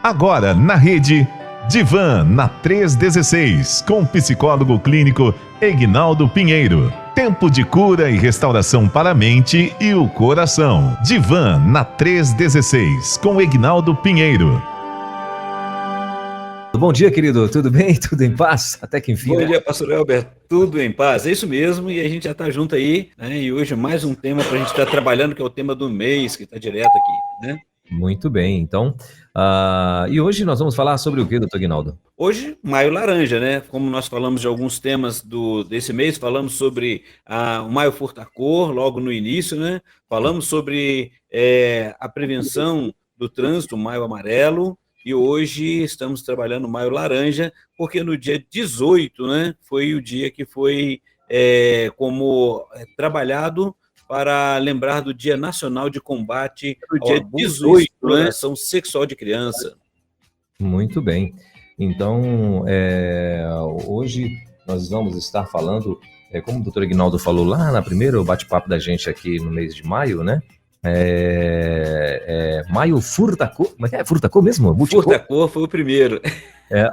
Agora na rede Divan na 316, com o psicólogo clínico Egnaldo Pinheiro. Tempo de cura e restauração para a mente e o coração. Divan na 316, com Egnaldo Pinheiro. Bom dia, querido. Tudo bem? Tudo em paz? Até que enfim. Bom dia, pastor Elber. Tudo em paz. É isso mesmo, e a gente já está junto aí, né? E hoje mais um tema para a gente estar trabalhando, que é o tema do mês, que está direto aqui, né? Muito bem, então. E hoje nós vamos falar sobre o que, doutor Egnaldo? Hoje, Maio Laranja, né? Como nós falamos de alguns temas desse mês, falamos sobre o Maio Furta-Cor, logo no início, né? Falamos sobre a prevenção do trânsito, Maio Amarelo, e hoje estamos trabalhando o Maio Laranja, porque no dia 18, né, foi o dia que foi trabalhado para lembrar do Dia Nacional de Combate ao Abuso e Exploração Sexual de Criança. Muito bem. Então, hoje nós vamos estar falando, como o doutor Egnaldo falou lá na primeira bate-papo da gente aqui no mês de maio, né? Maio Furta-Cor, mas é Furta-Cor mesmo? Furta-Cor foi o primeiro.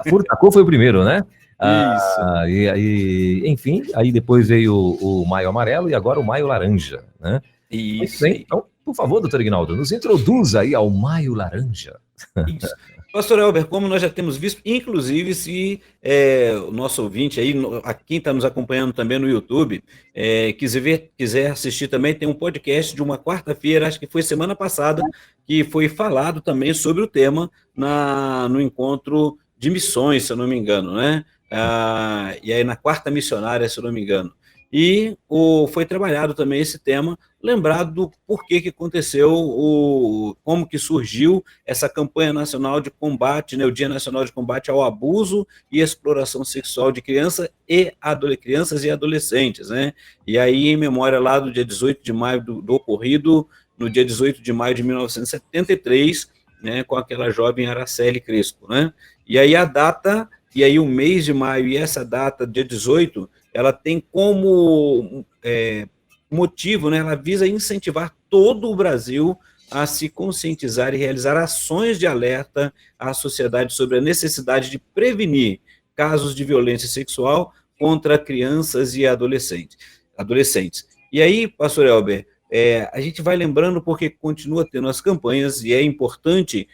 Furta-Cor foi o primeiro, né? Isso. Enfim, aí depois veio o Maio Amarelo e agora o Maio Laranja, né? Isso. Bem, então, por favor, doutor Egnaldo, nos introduza aí ao Maio Laranja. Isso. Pastor Elber, como nós já temos visto, inclusive se o nosso ouvinte aí, quem está nos acompanhando também no YouTube, quiser assistir também, tem um podcast de uma quarta-feira, acho que foi semana passada, que foi falado também sobre o tema no encontro de missões, se eu não me engano, né? E aí na quarta missionária, se eu não me engano. E foi trabalhado também esse tema, lembrado do porquê que aconteceu, como que surgiu essa campanha nacional de combate, né, o Dia Nacional de Combate ao Abuso e Exploração Sexual de crianças e adolescentes, né? E aí, em memória lá do dia 18 de maio do ocorrido, no dia 18 de maio de 1973, né, com aquela jovem Araceli Crespo, né? E aí a data, e aí o mês de maio e essa data, dia 18, ela tem como motivo, né, ela visa incentivar todo o Brasil a se conscientizar e realizar ações de alerta à sociedade sobre a necessidade de prevenir casos de violência sexual contra crianças e adolescentes. E aí, pastor Elber, a gente vai lembrando porque continua tendo as campanhas e é importante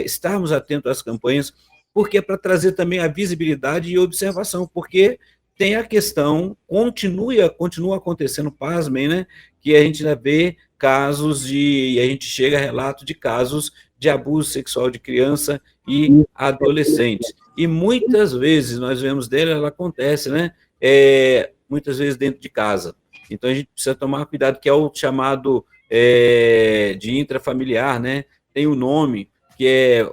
estarmos atentos às campanhas, porque é para trazer também a visibilidade e observação, porque tem a questão, continua acontecendo, pasmem, né, que a gente já vê casos e a gente chega a relato de casos de abuso sexual de criança e adolescente. E muitas vezes nós vemos dela, ela acontece, né, muitas vezes dentro de casa. Então a gente precisa tomar cuidado, que é o chamado de intrafamiliar, né, tem um nome, que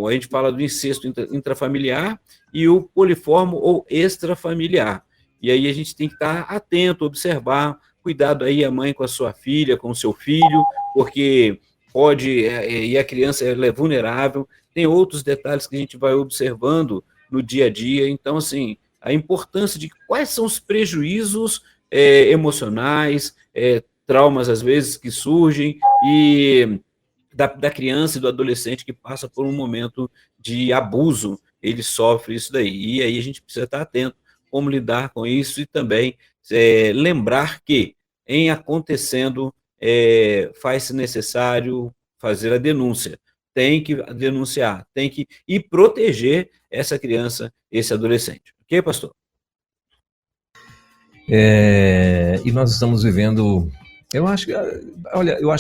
a gente fala do incesto intrafamiliar e o poliformo ou extrafamiliar. E aí a gente tem que estar atento, observar, cuidado aí a mãe com a sua filha, com o seu filho, porque e a criança ela é vulnerável, tem outros detalhes que a gente vai observando no dia a dia. Então, assim, a importância de quais são os prejuízos emocionais, traumas às vezes que surgem, e da criança e do adolescente que passa por um momento de abuso, ele sofre isso daí. E aí a gente precisa estar atento como lidar com isso e também lembrar que, em acontecendo, faz-se necessário fazer a denúncia. Tem que denunciar, tem que ir proteger essa criança, esse adolescente. Ok, pastor? E nós estamos vivendo... Eu acho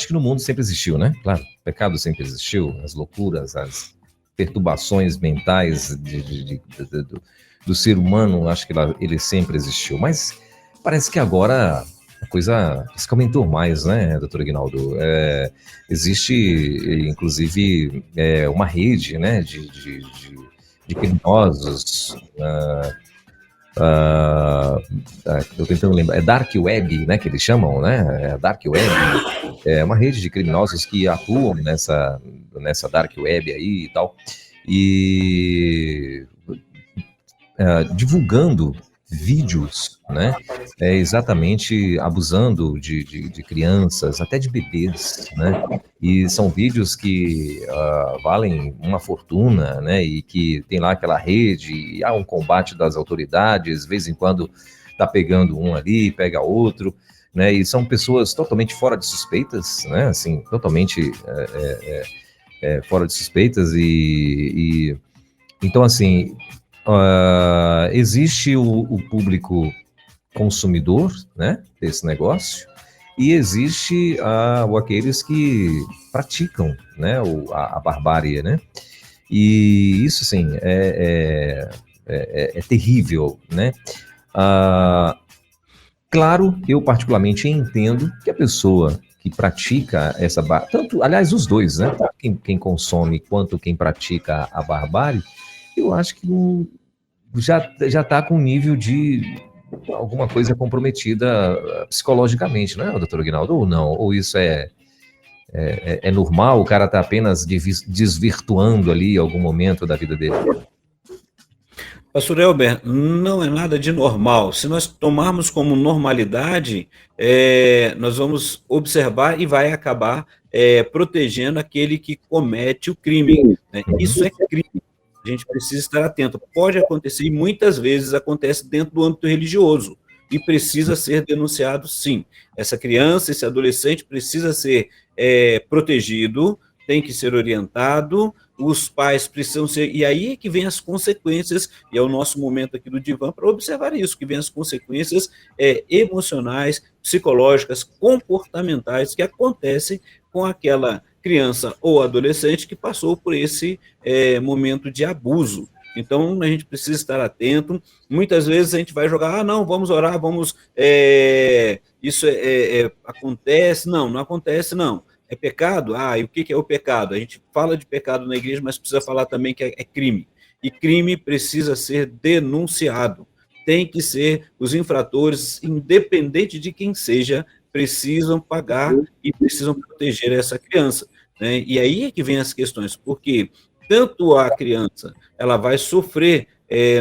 que no mundo sempre existiu, né? Claro, o pecado sempre existiu, as loucuras, as perturbações mentais do ser humano, acho que ele sempre existiu. Mas parece que agora a coisa se aumentou mais, né, doutor Egnaldo? Existe, inclusive, uma rede, né, de criminosos... Estou tentando lembrar, Dark Web, né, que eles chamam, né? Dark Web é uma rede de criminosos que atuam nessa Dark Web aí e tal, e divulgando vídeos, né, exatamente abusando de crianças, até de bebês, né, e são vídeos que valem uma fortuna, né, e que tem lá aquela rede, e há um combate das autoridades, de vez em quando tá pegando um ali, pega outro, né, e são pessoas totalmente fora de suspeitas, né, assim, totalmente fora de suspeitas, e então, assim, existe o público consumidor, né, desse negócio, e existe aqueles que praticam, né, a barbárie, né, e isso, assim, é terrível, né. Claro, eu particularmente entendo que a pessoa que pratica tanto, aliás, os dois, né, tanto quem consome quanto quem pratica a barbárie, eu acho que já está com um nível de alguma coisa comprometida psicologicamente, não é, doutor Aguinaldo? Ou não? Ou isso é normal, o cara está apenas desvirtuando ali algum momento da vida dele? Pastor Elber, não é nada de normal. Se nós tomarmos como normalidade, nós vamos observar e vai acabar protegendo aquele que comete o crime, né? Isso é crime. A gente precisa estar atento. Pode acontecer, e muitas vezes acontece dentro do âmbito religioso, e precisa ser denunciado, sim. Essa criança, esse adolescente precisa ser protegido, tem que ser orientado, os pais precisam ser... E aí é que vem as consequências, e é o nosso momento aqui do Divã para observar isso, que vem as consequências emocionais, psicológicas, comportamentais que acontecem com aquela criança ou adolescente que passou por esse momento de abuso. Então, a gente precisa estar atento. Muitas vezes a gente vai jogar, não, vamos orar, vamos... isso acontece? Não acontece, não. É pecado? E o que é o pecado? A gente fala de pecado na igreja, mas precisa falar também que é crime. E crime precisa ser denunciado. Tem que ser, os infratores, independente de quem seja, precisam pagar e precisam proteger essa criança, né? E aí é que vem as questões, porque tanto a criança, ela vai sofrer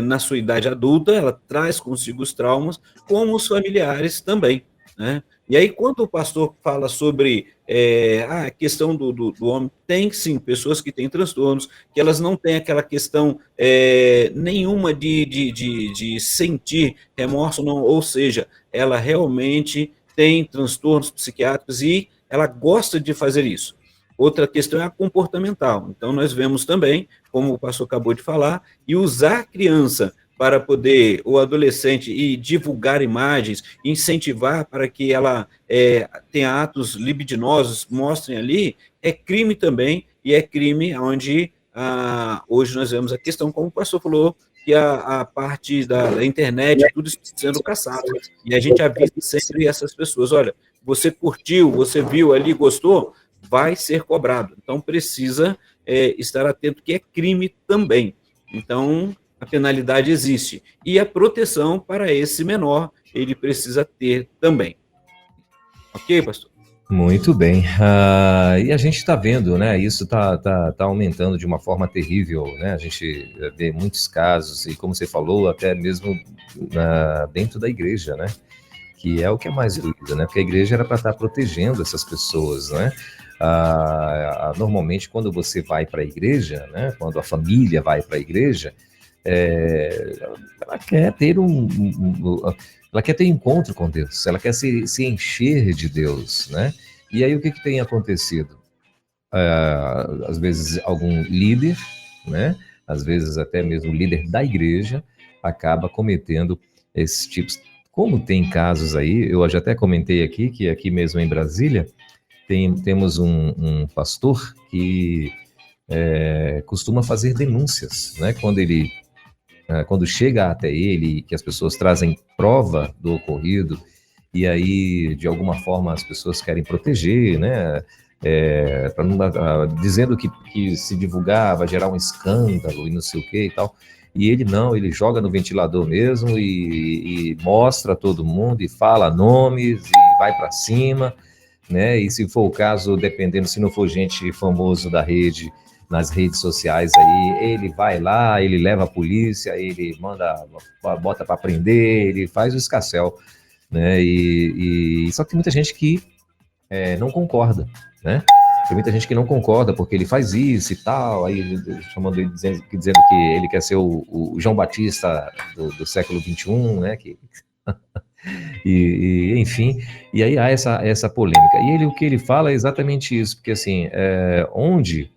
na sua idade adulta, ela traz consigo os traumas, como os familiares também, né? E aí, quando o pastor fala sobre a questão do homem, tem sim pessoas que têm transtornos, que elas não têm aquela questão nenhuma de sentir remorso, não, ou seja, ela realmente tem transtornos psiquiátricos e ela gosta de fazer isso. Outra questão é a comportamental. Então, nós vemos também, como o pastor acabou de falar, e usar a criança para poder, o adolescente, e divulgar imagens, incentivar para que ela tenha atos libidinosos, mostrem ali, é crime também, e é crime onde hoje nós vemos a questão, como o pastor falou, que a parte da internet, tudo isso sendo caçado. E a gente avisa sempre essas pessoas, olha, você curtiu, você viu ali, gostou, vai ser cobrado. Então, precisa estar atento que é crime também. Então, a penalidade existe. E a proteção para esse menor, ele precisa ter também. Ok, pastor? Muito bem. E a gente está vendo, né? Isso está aumentando de uma forma terrível, né? A gente vê muitos casos, e como você falou, até mesmo dentro da igreja, né? Que é o que é mais doido, né? Porque a igreja era para estar protegendo essas pessoas, né? Normalmente, quando você vai para a igreja, né? Quando a família vai para a igreja, ela quer ter ela quer ter encontro com Deus, ela quer se encher de Deus, né? E aí o que tem acontecido? Às vezes algum líder, né? Às vezes até mesmo líder da igreja acaba cometendo esses tipos. Como tem casos aí, eu já até comentei aqui, que aqui mesmo em Brasília, temos um pastor que costuma fazer denúncias, né? Quando chega até ele, que as pessoas trazem prova do ocorrido, e aí, de alguma forma, as pessoas querem proteger, né? Dizendo que se divulgar vai gerar um escândalo e não sei o que e tal. E ele não, ele joga no ventilador mesmo e mostra a todo mundo e fala nomes e vai para cima. né? E se for o caso, dependendo, se não for gente famoso da rede, nas redes sociais aí, ele vai lá, ele leva a polícia, ele manda, bota para prender, ele faz o escarcéu, né? Só que tem muita gente que não concorda, né? Tem muita gente que não concorda porque ele faz isso e tal, aí chamando ele, dizendo que ele quer ser o João Batista do século XXI, né? Enfim, e aí há essa polêmica. E o que ele fala é exatamente isso, porque assim, onde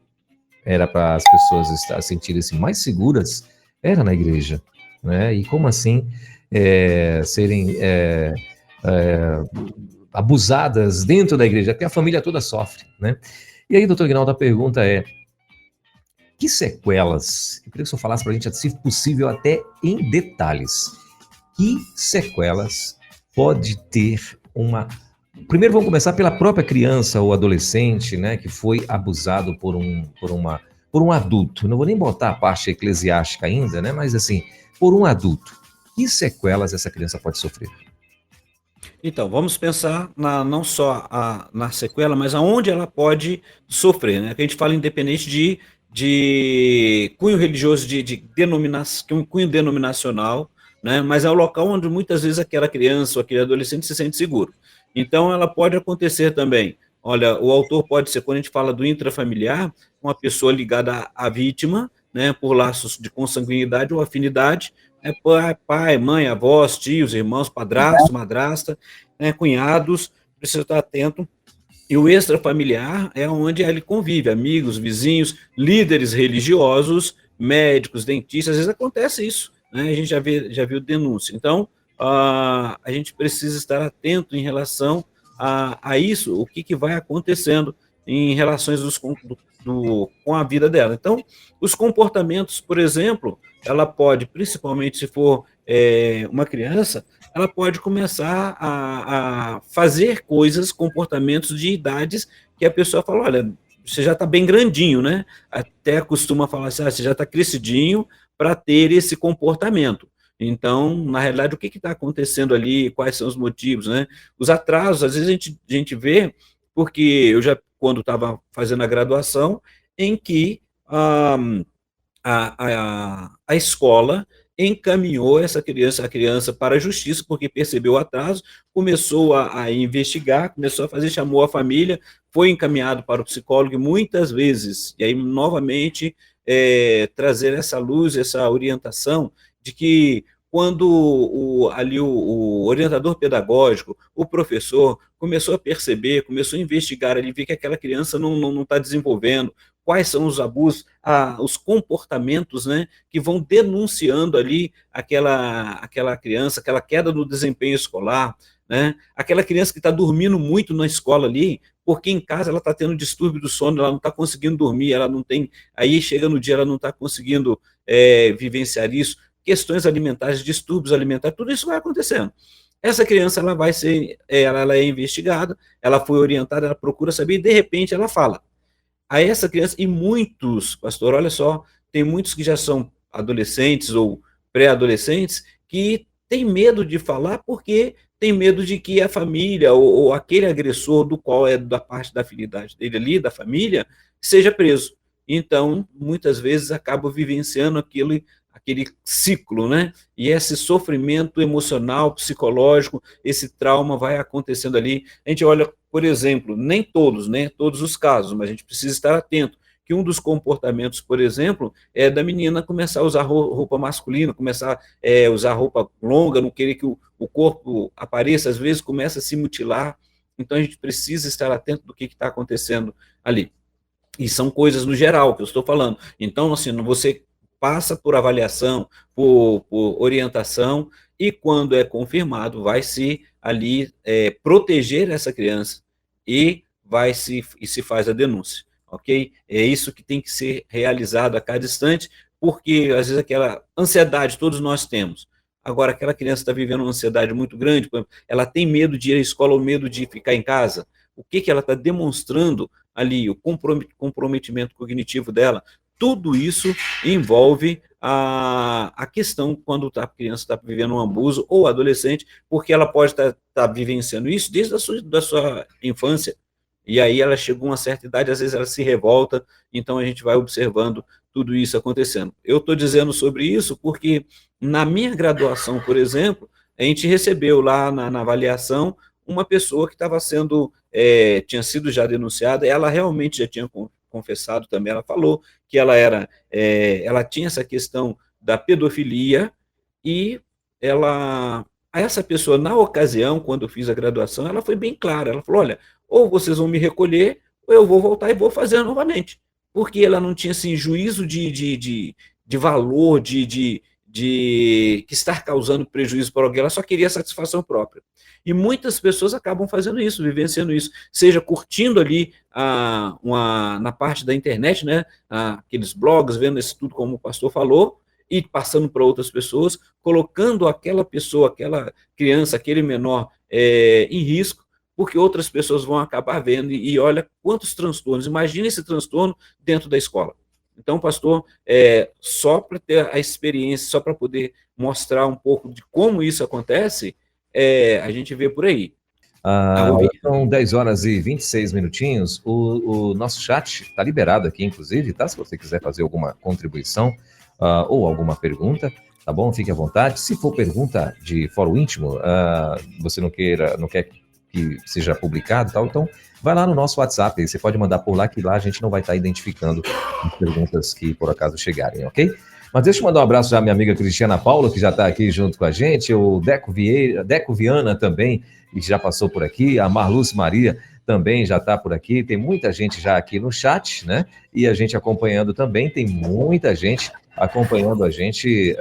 era para as pessoas sentirem-se mais seguras era na igreja, né? E como assim serem abusadas dentro da igreja, porque a família toda sofre, né? E aí, doutor Ignaldo, a pergunta é: que sequelas, eu queria que o senhor falasse para a gente, se possível, até em detalhes, que sequelas pode ter uma... Primeiro vamos começar pela própria criança ou adolescente, né, que foi abusado por um adulto. Não vou nem botar a parte eclesiástica ainda, né, mas assim, por um adulto. Que sequelas essa criança pode sofrer? Então, vamos pensar não só na sequela, mas aonde ela pode sofrer, né? Que a gente fala independente de cunho religioso, de denominação, cunho denominacional, né? Mas é o local onde muitas vezes aquela criança ou aquele adolescente se sente seguro. Então, ela pode acontecer também. Olha, o autor pode ser, quando a gente fala do intrafamiliar, uma pessoa ligada à vítima, né? Por laços de consanguinidade ou afinidade, pai, mãe, avós, tios, irmãos, padrasto, madrasta, né, cunhados, precisa estar atento. E o extrafamiliar é onde ele convive, amigos, vizinhos, líderes religiosos, médicos, dentistas, às vezes acontece isso, né? A gente já viu denúncia. Então, a gente precisa estar atento em relação a isso, o que vai acontecendo em relações com a vida dela. Então, os comportamentos, por exemplo, ela pode, principalmente se for uma criança, ela pode começar a fazer coisas, comportamentos de idades que a pessoa fala, olha, você já está bem grandinho, né? Até costuma falar assim, você já está crescidinho para ter esse comportamento. Então, na realidade, o que está acontecendo ali, quais são os motivos, né? Os atrasos, às vezes a gente vê, porque eu já, quando estava fazendo a graduação, em que a escola encaminhou a criança para a justiça, porque percebeu o atraso, começou a investigar, começou a fazer, chamou a família, foi encaminhado para o psicólogo e muitas vezes, e aí novamente trazer essa luz, essa orientação de que quando o orientador pedagógico, o professor, começou a perceber, começou a investigar, ele vê que aquela criança não está desenvolvendo, quais são os abusos, os comportamentos, né, que vão denunciando ali aquela criança, aquela queda no desempenho escolar, né, aquela criança que está dormindo muito na escola ali, porque em casa ela está tendo distúrbio do sono, ela não está conseguindo dormir, ela não tem, aí chega no dia ela não está conseguindo vivenciar isso, questões alimentares, distúrbios alimentares, tudo isso vai acontecendo. Essa criança ela é investigada, ela foi orientada, ela procura saber e de repente ela fala. A essa criança, e muitos, pastor, olha só, tem muitos que já são adolescentes ou pré-adolescentes que têm medo de falar porque tem medo de que a família ou aquele agressor do qual é da parte da afinidade dele ali, da família, seja preso. Então, muitas vezes acaba vivenciando aquele ciclo, né? E esse sofrimento emocional, psicológico, esse trauma vai acontecendo ali. A gente olha, por exemplo, nem todos, né? Todos os casos, mas a gente precisa estar atento que um dos comportamentos, por exemplo, é da menina começar a usar roupa masculina, começar a usar roupa longa, não querer que o corpo apareça, às vezes começa a se mutilar. Então a gente precisa estar atento do que está acontecendo ali. E são coisas no geral que eu estou falando. Então, assim, você passa por avaliação, por orientação, e quando é confirmado, vai se ali proteger essa criança e se faz a denúncia, ok? É isso que tem que ser realizado a cada instante, porque às vezes aquela ansiedade todos nós temos. Agora, aquela criança está vivendo uma ansiedade muito grande, ela tem medo de ir à escola ou medo de ficar em casa. O que ela está demonstrando ali, o comprometimento cognitivo dela, tudo isso envolve a questão quando a criança está vivendo um abuso, ou adolescente, porque ela pode estar vivenciando isso desde da sua infância, e aí ela chegou a uma certa idade, às vezes ela se revolta, então a gente vai observando tudo isso acontecendo. Eu estou dizendo sobre isso porque na minha graduação, por exemplo, a gente recebeu lá na avaliação uma pessoa que estava sendo, tinha sido já denunciada, ela realmente já tinha confessado também, ela falou que ela tinha essa questão da pedofilia, e essa pessoa, na ocasião, quando eu fiz a graduação, ela foi bem clara, ela falou, olha, ou vocês vão me recolher, ou eu vou voltar e vou fazer novamente, porque ela não tinha, assim, juízo de valor, de que estar causando prejuízo para alguém, ela só queria satisfação própria. E muitas pessoas acabam fazendo isso, vivenciando isso, seja curtindo ali na parte da internet, né, aqueles blogs, vendo isso tudo como o pastor falou, e passando para outras pessoas, colocando aquela pessoa, aquela criança, aquele menor em risco, porque outras pessoas vão acabar vendo, e olha quantos transtornos, imagina esse transtorno dentro da escola. Então, pastor, só para ter a experiência, só para poder mostrar um pouco de como isso acontece, a gente vê por aí. São 10 horas e 26 minutinhos. O nosso chat está liberado aqui, inclusive, tá? Se você quiser fazer alguma contribuição ou alguma pergunta, tá bom? Fique à vontade. Se for pergunta de fórum íntimo, você não quer que seja publicado, tal, então vai lá no nosso WhatsApp, você pode mandar por lá, que lá a gente não vai estar identificando as perguntas que por acaso chegarem, ok? Mas deixa eu mandar um abraço já à minha amiga Cristiana Paula, que já está aqui junto com a gente, o Deco Viana também, que já passou por aqui, a Marluce Maria também já está por aqui, tem muita gente já aqui no chat, né? E a gente acompanhando também, tem muita gente acompanhando a gente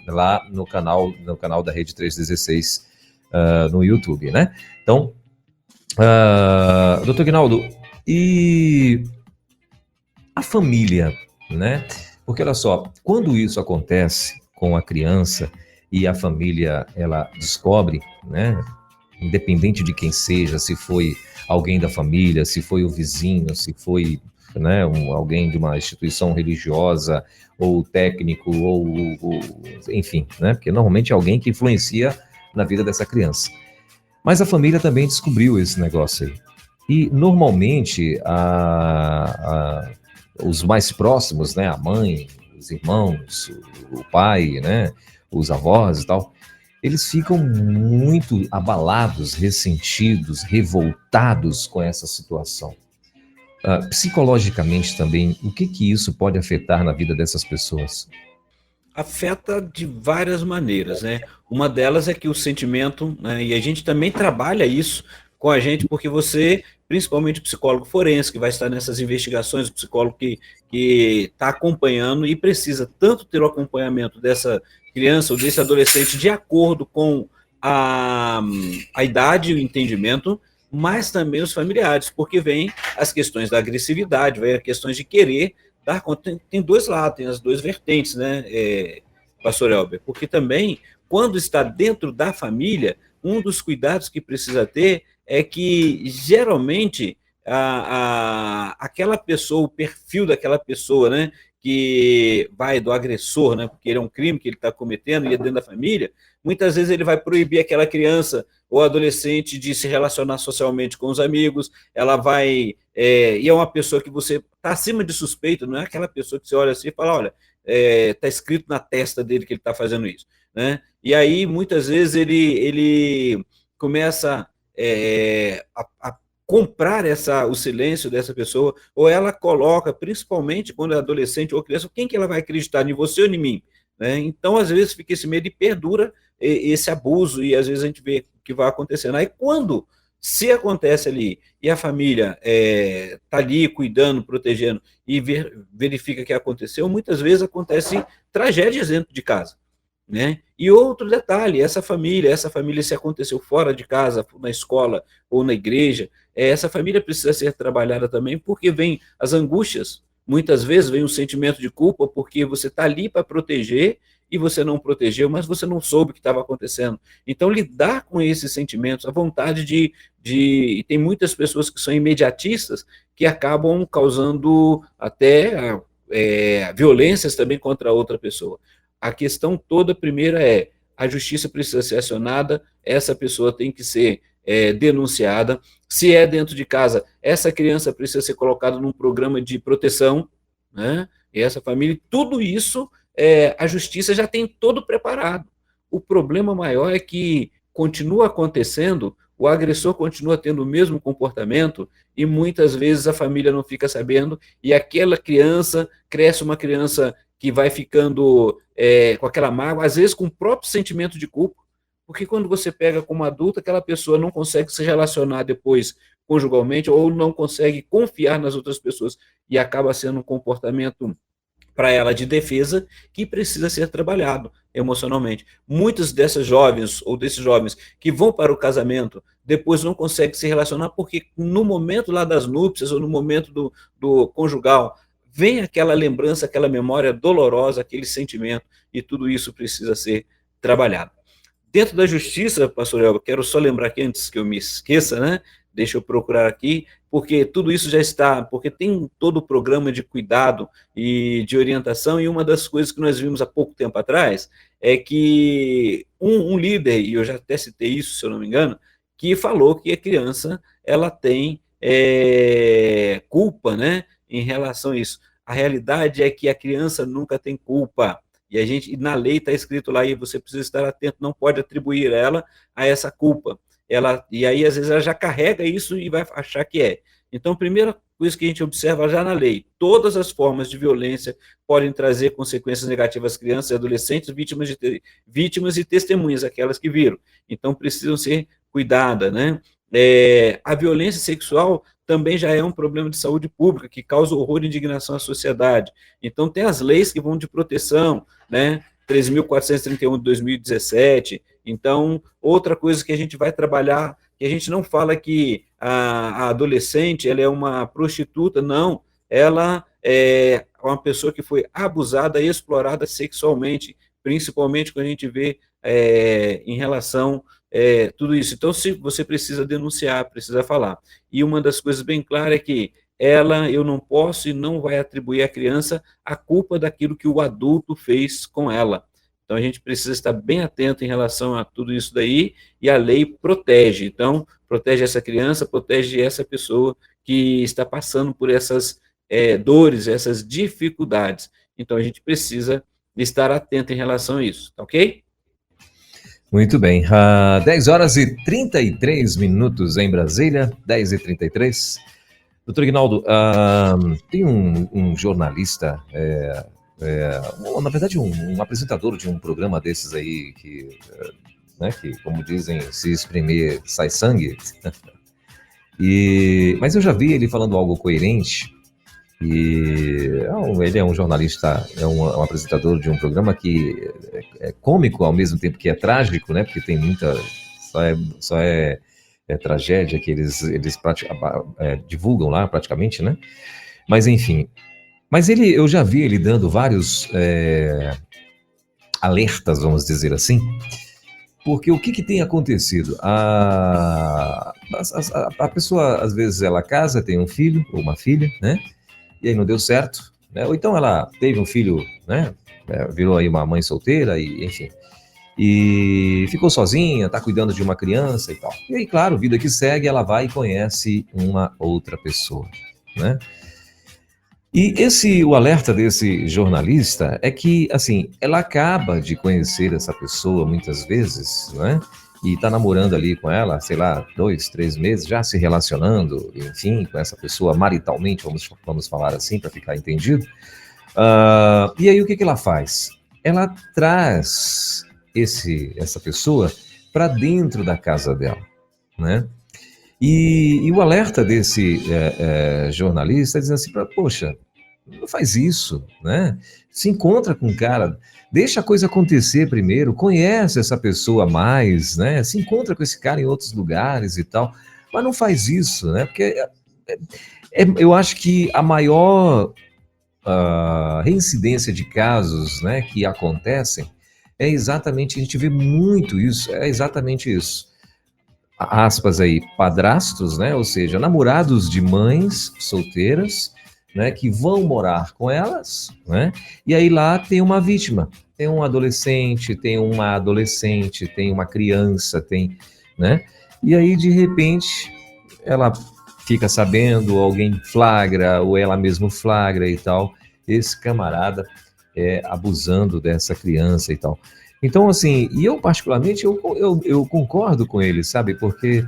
lá no canal da Rede 316, no YouTube, né? Então, doutor Guinaldo, e a família, né? Porque olha só, quando isso acontece com a criança e a família, ela descobre, né? Independente de quem seja, se foi alguém da família, se foi o vizinho, se foi, né, alguém de uma instituição religiosa, ou técnico, ou enfim, né? Porque normalmente é alguém que influencia na vida dessa criança. Mas a família também descobriu esse negócio aí. E, normalmente, os mais próximos, né, a mãe, os irmãos, o pai, né, os avós e tal, eles ficam muito abalados, ressentidos, revoltados com essa situação. Psicologicamente também, o que isso pode afetar na vida dessas pessoas? Afeta de várias maneiras, né? Uma delas é que o sentimento, né, e a gente também trabalha isso com a gente, porque você, principalmente o psicólogo forense, que vai estar nessas investigações, o psicólogo que está acompanhando e precisa tanto ter o acompanhamento dessa criança ou desse adolescente de acordo com a idade e o entendimento, mas também os familiares, porque vem as questões da agressividade, vem as questões de querer dar conta. Tem dois lados, tem as duas vertentes, né, pastor Elber? Porque também, quando está dentro da família, um dos cuidados que precisa ter é que, geralmente, aquela pessoa, o perfil daquela pessoa, né, que vai do agressor, né, porque ele é um crime que ele está cometendo e é dentro da família, muitas vezes ele vai proibir aquela criança ou adolescente de se relacionar socialmente com os amigos, ela vai... e é uma pessoa que você está acima de suspeito, não é aquela pessoa que você olha assim e fala, olha, está escrito na testa dele que ele está fazendo isso, né? E aí, muitas vezes, ele começa a comprar o silêncio dessa pessoa, ou ela coloca, principalmente quando é adolescente ou criança, quem que ela vai acreditar, em você ou em mim? Né? Então, às vezes, fica esse medo e perdura esse abuso, e às vezes a gente vê o que vai acontecendo. Aí, se acontece ali, e a família está ali cuidando, protegendo, e verifica que aconteceu, muitas vezes acontece tragédias dentro de casa. Né? E outro detalhe, essa família, se aconteceu fora de casa, na escola ou na igreja, essa família precisa ser trabalhada também, porque vem as angústias, muitas vezes vem um sentimento de culpa, porque você está ali para proteger, e você não protegeu, mas você não soube o que estava acontecendo. Então, lidar com esses sentimentos, a vontade de... Tem muitas pessoas que são imediatistas, que acabam causando até violências também contra outra pessoa. A questão toda, primeira, a justiça precisa ser acionada, essa pessoa tem que ser denunciada. Se é dentro de casa, essa criança precisa ser colocada num programa de proteção, né? E essa família, tudo isso, a justiça já tem todo preparado. O problema maior é que continua acontecendo, o agressor continua tendo o mesmo comportamento e muitas vezes a família não fica sabendo e aquela criança cresce uma criança que vai ficando com aquela mágoa, às vezes com o próprio sentimento de culpa, porque quando você pega como adulto, aquela pessoa não consegue se relacionar depois conjugalmente ou não consegue confiar nas outras pessoas e acaba sendo um comportamento para ela de defesa que precisa ser trabalhado emocionalmente. Muitas dessas jovens ou desses jovens que vão para o casamento depois não conseguem se relacionar porque no momento lá das núpcias ou no momento do conjugal vem aquela lembrança, aquela memória dolorosa, aquele sentimento e tudo isso precisa ser trabalhado. Dentro da justiça, pastor Elba, quero só lembrar aqui antes que eu me esqueça, né? Deixa eu procurar aqui, porque tudo isso já está, porque tem todo o programa de cuidado e de orientação, e uma das coisas que nós vimos há pouco tempo atrás é que um líder, e eu já até citei isso, se eu não me engano, que falou que a criança, ela tem culpa, né, em relação a isso. A realidade é que a criança nunca tem culpa, e na lei está escrito lá, e você precisa estar atento, não pode atribuir ela a essa culpa. E aí, às vezes, ela já carrega isso e vai achar que é. Então, a primeira coisa que a gente observa já na lei, todas as formas de violência podem trazer consequências negativas às crianças e adolescentes, vítimas e testemunhas, aquelas que viram. Então, precisam ser cuidadas, né? A violência sexual também já é um problema de saúde pública, que causa horror e indignação à sociedade. Então, tem as leis que vão de proteção, né? 3.431 de 2017. Então, outra coisa que a gente vai trabalhar, que a gente não fala que a adolescente ela é uma prostituta, não. Ela é uma pessoa que foi abusada e explorada sexualmente, principalmente quando a gente vê em relação tudo isso. Então, se você precisa denunciar, precisa falar. E uma das coisas bem claras é que eu não posso e não vai atribuir à criança a culpa daquilo que o adulto fez com ela. Então, a gente precisa estar bem atento em relação a tudo isso daí, e a lei protege. Então, protege essa criança, protege essa pessoa que está passando por essas dores, essas dificuldades. Então, a gente precisa estar atento em relação a isso, tá ok? Muito bem, 10 horas e 33 minutos em Brasília, 10 e 33. Doutor Ignaldo, tem um jornalista, na verdade um apresentador de um programa desses aí que, como dizem, se espremer sai sangue, mas eu já vi ele falando algo coerente. Ele é um jornalista, um apresentador de um programa que é cômico ao mesmo tempo que é trágico, né? Porque tem muita, só é tragédia que eles divulgam lá praticamente, né? Mas enfim, eu já vi ele dando vários alertas, vamos dizer assim, porque o que tem acontecido? A pessoa, às vezes, ela casa, tem um filho ou uma filha, né? E aí não deu certo, né? Ou então ela teve um filho, né? Virou aí uma mãe solteira, e enfim. E ficou sozinha, está cuidando de uma criança e tal. E aí, claro, vida que segue, ela vai e conhece uma outra pessoa, né? E o alerta desse jornalista é que, assim, ela acaba de conhecer essa pessoa muitas vezes, né? E está namorando ali com ela, sei lá, 2, 3 meses, já se relacionando, enfim, com essa pessoa maritalmente, vamos falar assim, para ficar entendido. E aí o que ela faz? Ela traz essa pessoa para dentro da casa dela, né? E o alerta desse jornalista é dizendo assim, poxa, não faz isso, né? Se encontra com o cara, deixa a coisa acontecer primeiro, conhece essa pessoa mais, né? Se encontra com esse cara em outros lugares e tal, mas não faz isso, né? Porque eu acho que a maior reincidência de casos, né, que acontecem é exatamente, a gente vê muito isso, é exatamente isso. Aspas aí, padrastos, né? Ou seja, namorados de mães solteiras, né, que vão morar com elas, né? E aí lá tem uma vítima, tem um adolescente, tem uma adolescente, tem uma criança, tem, né? E aí de repente ela fica sabendo, alguém flagra ou ela mesmo flagra e tal, esse camarada abusando dessa criança e tal. Então, assim, e eu particularmente, eu concordo com ele, sabe? Porque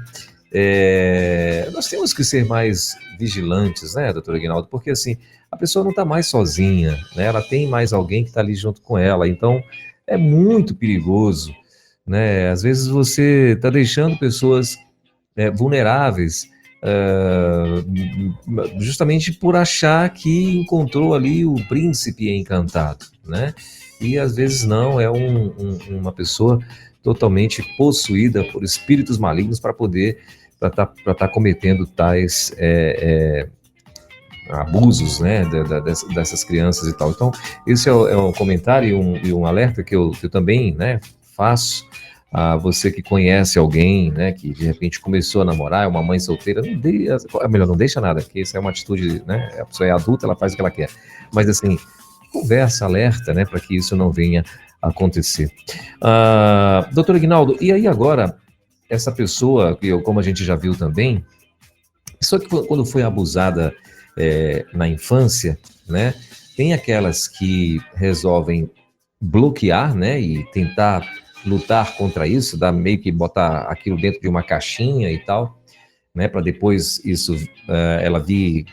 nós temos que ser mais vigilantes, né, doutor Aguinaldo? Porque, assim, a pessoa não está mais sozinha, né? Ela tem mais alguém que está ali junto com ela. Então, é muito perigoso, né? Às vezes você está deixando pessoas vulneráveis, justamente por achar que encontrou ali o príncipe encantado, né? E às vezes não, é uma pessoa totalmente possuída por espíritos malignos para estar cometendo tais abusos, né, dessas crianças e tal. Então, esse é um comentário e um alerta que eu também, né, faço a você que conhece alguém, né, que de repente começou a namorar, é uma mãe solteira, melhor, não deixa nada, porque isso é uma atitude, né, a pessoa é adulta, ela faz o que ela quer. Mas assim, conversa, alerta, né, para que isso não venha a acontecer. Doutor Aguinaldo, e aí agora, essa pessoa, como a gente já viu também, só que quando foi abusada na infância, né, tem aquelas que resolvem bloquear, né, e tentar lutar contra isso, meio que botar aquilo dentro de uma caixinha e tal, né, para depois isso ela vir,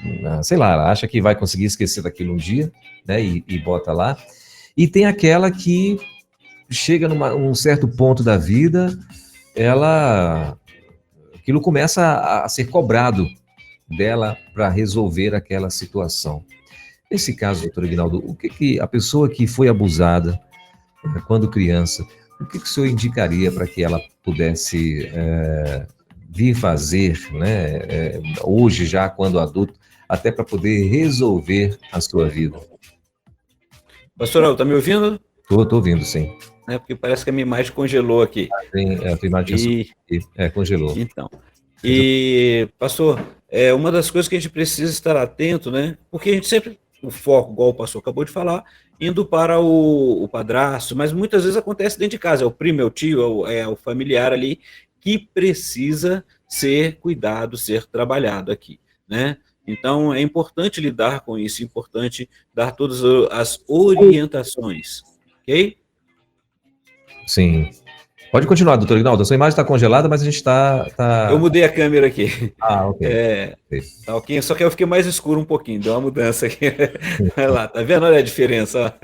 sei lá, ela acha que vai conseguir esquecer daquilo um dia, né, e bota lá. E tem aquela que chega num certo ponto da vida, aquilo começa a ser cobrado dela para resolver aquela situação. Nesse caso, doutor Aguinaldo, o que a pessoa que foi abusada quando criança, o que o senhor indicaria para que ela pudesse vir fazer, né, hoje já quando adulto, até para poder resolver a sua vida? Pastor, tá me ouvindo? Tô ouvindo, sim. Porque parece que a minha imagem congelou aqui. A tua imagem congelou. Então, pastor, uma das coisas que a gente precisa estar atento, né? Porque a gente sempre, o foco, igual o pastor acabou de falar, indo para o padrasto, mas muitas vezes acontece dentro de casa, é o primo, é o tio, é o familiar ali, que precisa ser cuidado, ser trabalhado aqui, né? Então, é importante lidar com isso, é importante dar todas as orientações, ok? Sim. Pode continuar, doutor Aguinaldo. A sua imagem está congelada, mas a gente está... Eu mudei a câmera aqui. Ok. Tá ok, só que eu fiquei mais escuro um pouquinho, deu uma mudança aqui. Olha lá, tá vendo? Olha a diferença.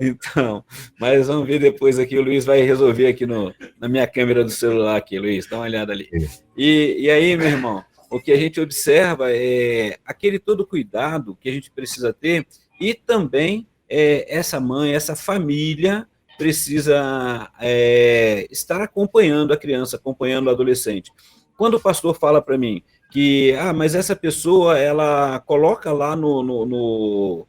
Então, mas vamos ver depois aqui, o Luiz vai resolver aqui na minha câmera do celular aqui, Luiz, dá uma olhada ali. E aí, meu irmão, o que a gente observa é aquele todo cuidado que a gente precisa ter e também essa mãe, essa família precisa estar acompanhando a criança, acompanhando o adolescente. Quando o pastor fala para mim que, mas essa pessoa, ela coloca lá no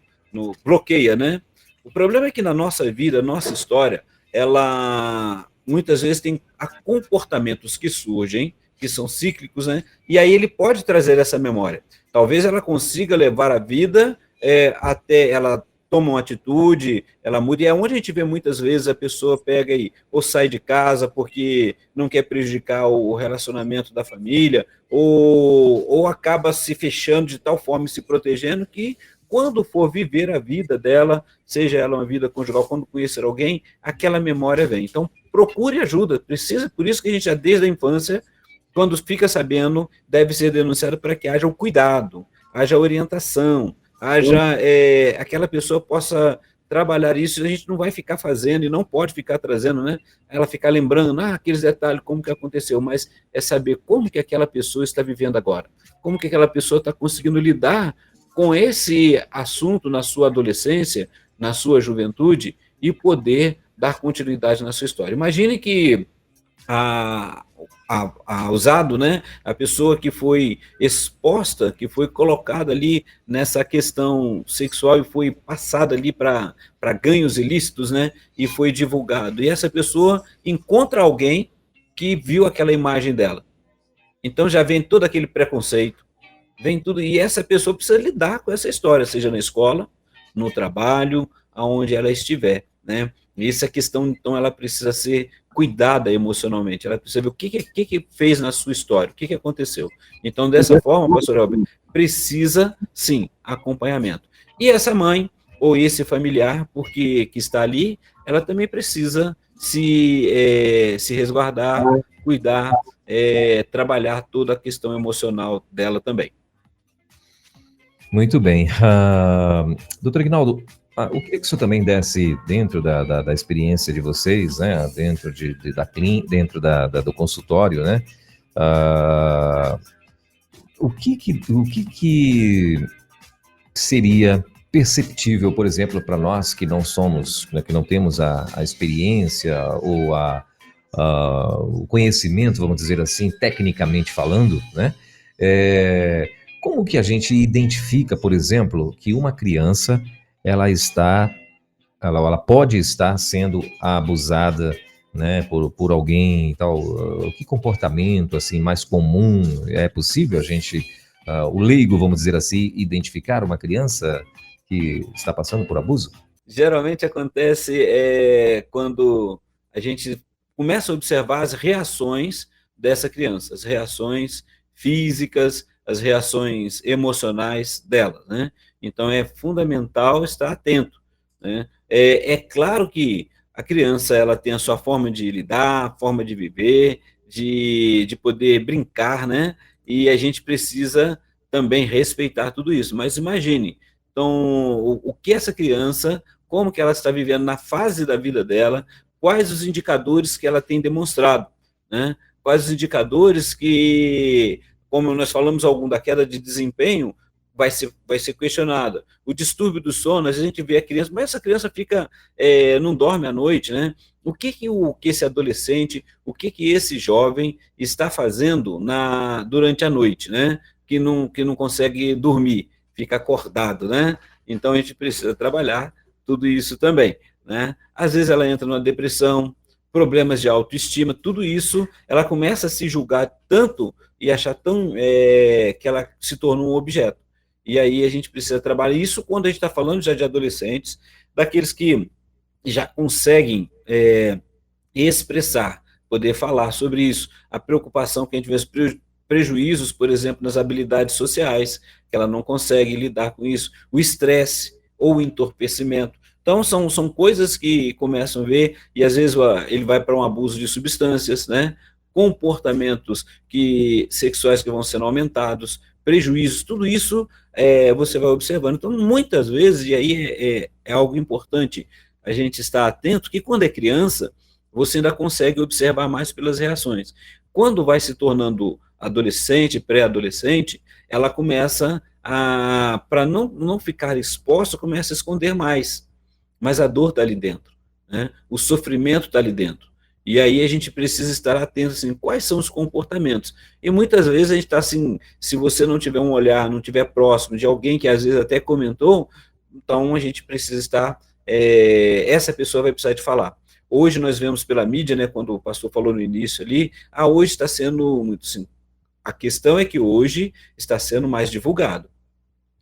bloqueia, né? O problema é que na nossa vida, nossa história, ela muitas vezes tem comportamentos que surgem, que são cíclicos, né? E aí ele pode trazer essa memória. Talvez ela consiga levar a vida até ela toma uma atitude, ela muda, e é onde a gente vê muitas vezes a pessoa pega ou sai de casa porque não quer prejudicar o relacionamento da família, ou acaba se fechando de tal forma e se protegendo que quando for viver a vida dela, seja ela uma vida conjugal, quando conhecer alguém, aquela memória vem. Então, procure ajuda, precisa, por isso que a gente já desde a infância, quando fica sabendo, deve ser denunciado para que haja o cuidado, haja orientação, haja aquela pessoa possa trabalhar isso, a gente não vai ficar fazendo e não pode ficar trazendo, né? Ela ficar lembrando, aqueles detalhes, como que aconteceu, mas é saber como que aquela pessoa está vivendo agora, como que aquela pessoa está conseguindo lidar com esse assunto na sua adolescência, na sua juventude, e poder dar continuidade na sua história. Imagine que a usado, né? A pessoa que foi exposta, que foi colocada ali nessa questão sexual e foi passada ali para ganhos ilícitos, né? E foi divulgado. E essa pessoa encontra alguém que viu aquela imagem dela. Então já vem todo aquele preconceito, vem tudo, e essa pessoa precisa lidar com essa história, seja na escola, no trabalho, aonde ela estiver, né? E essa questão, então, ela precisa ser cuidada emocionalmente, ela precisa ver o que fez na sua história, o que aconteceu. Então, dessa forma, pastor Elber, precisa, sim, acompanhamento. E essa mãe, ou esse familiar, porque que está ali, ela também precisa se resguardar, cuidar, trabalhar toda a questão emocional dela também. Muito bem. Doutor Ignaldo, o que o senhor também desse dentro da experiência de vocês, né? Dentro dentro do consultório, né? O que seria perceptível, por exemplo, para nós que não somos, né, que não temos a experiência ou o conhecimento, vamos dizer assim, tecnicamente falando, né? Como que a gente identifica, por exemplo, que uma criança ela pode estar sendo abusada, né, por alguém e tal? Que comportamento assim mais comum é possível a gente, o leigo, vamos dizer assim, identificar uma criança que está passando por abuso? Geralmente acontece quando a gente começa a observar as reações dessa criança, as reações físicas, as reações emocionais dela, né? Então é fundamental estar atento, né? É claro que a criança ela tem a sua forma de lidar, forma de viver, de poder brincar, né? E a gente precisa também respeitar tudo isso. Mas imagine, então, o que essa criança, como que ela está vivendo na fase da vida dela, quais os indicadores que ela tem demonstrado, né? Quais os indicadores que, como nós falamos algum da queda de desempenho, vai ser questionada. O distúrbio do sono, às vezes a gente vê a criança, mas essa criança fica, não dorme à noite, né? O que esse adolescente, o que esse jovem está fazendo durante a noite, né? Que não consegue dormir, fica acordado, né? Então a gente precisa trabalhar tudo isso também, né? Às vezes ela entra numa depressão, problemas de autoestima, tudo isso, ela começa a se julgar tanto e achar tão que ela se tornou um objeto. E aí a gente precisa trabalhar isso quando a gente está falando já de adolescentes, daqueles que já conseguem expressar, poder falar sobre isso, a preocupação que a gente vê, os prejuízos, por exemplo, nas habilidades sociais, que ela não consegue lidar com isso, o estresse ou o entorpecimento. Então, são coisas que começam a ver, e às vezes ele vai para um abuso de substâncias, né? Comportamentos sexuais que vão sendo aumentados, prejuízos, tudo isso você vai observando. Então, muitas vezes, e aí é algo importante a gente estar atento, que quando é criança, você ainda consegue observar mais pelas reações. Quando vai se tornando adolescente, pré-adolescente, ela começa para não ficar exposta, começa a esconder mais. Mas a dor está ali dentro, né? O sofrimento está ali dentro. E aí a gente precisa estar atento, assim, quais são os comportamentos. E muitas vezes a gente está assim, se você não tiver um olhar, não tiver próximo de alguém que às vezes até comentou, então a gente precisa estar, essa pessoa vai precisar de falar. Hoje nós vemos pela mídia, né, quando o pastor falou no início ali, hoje está sendo muito assim, a questão é que hoje está sendo mais divulgado.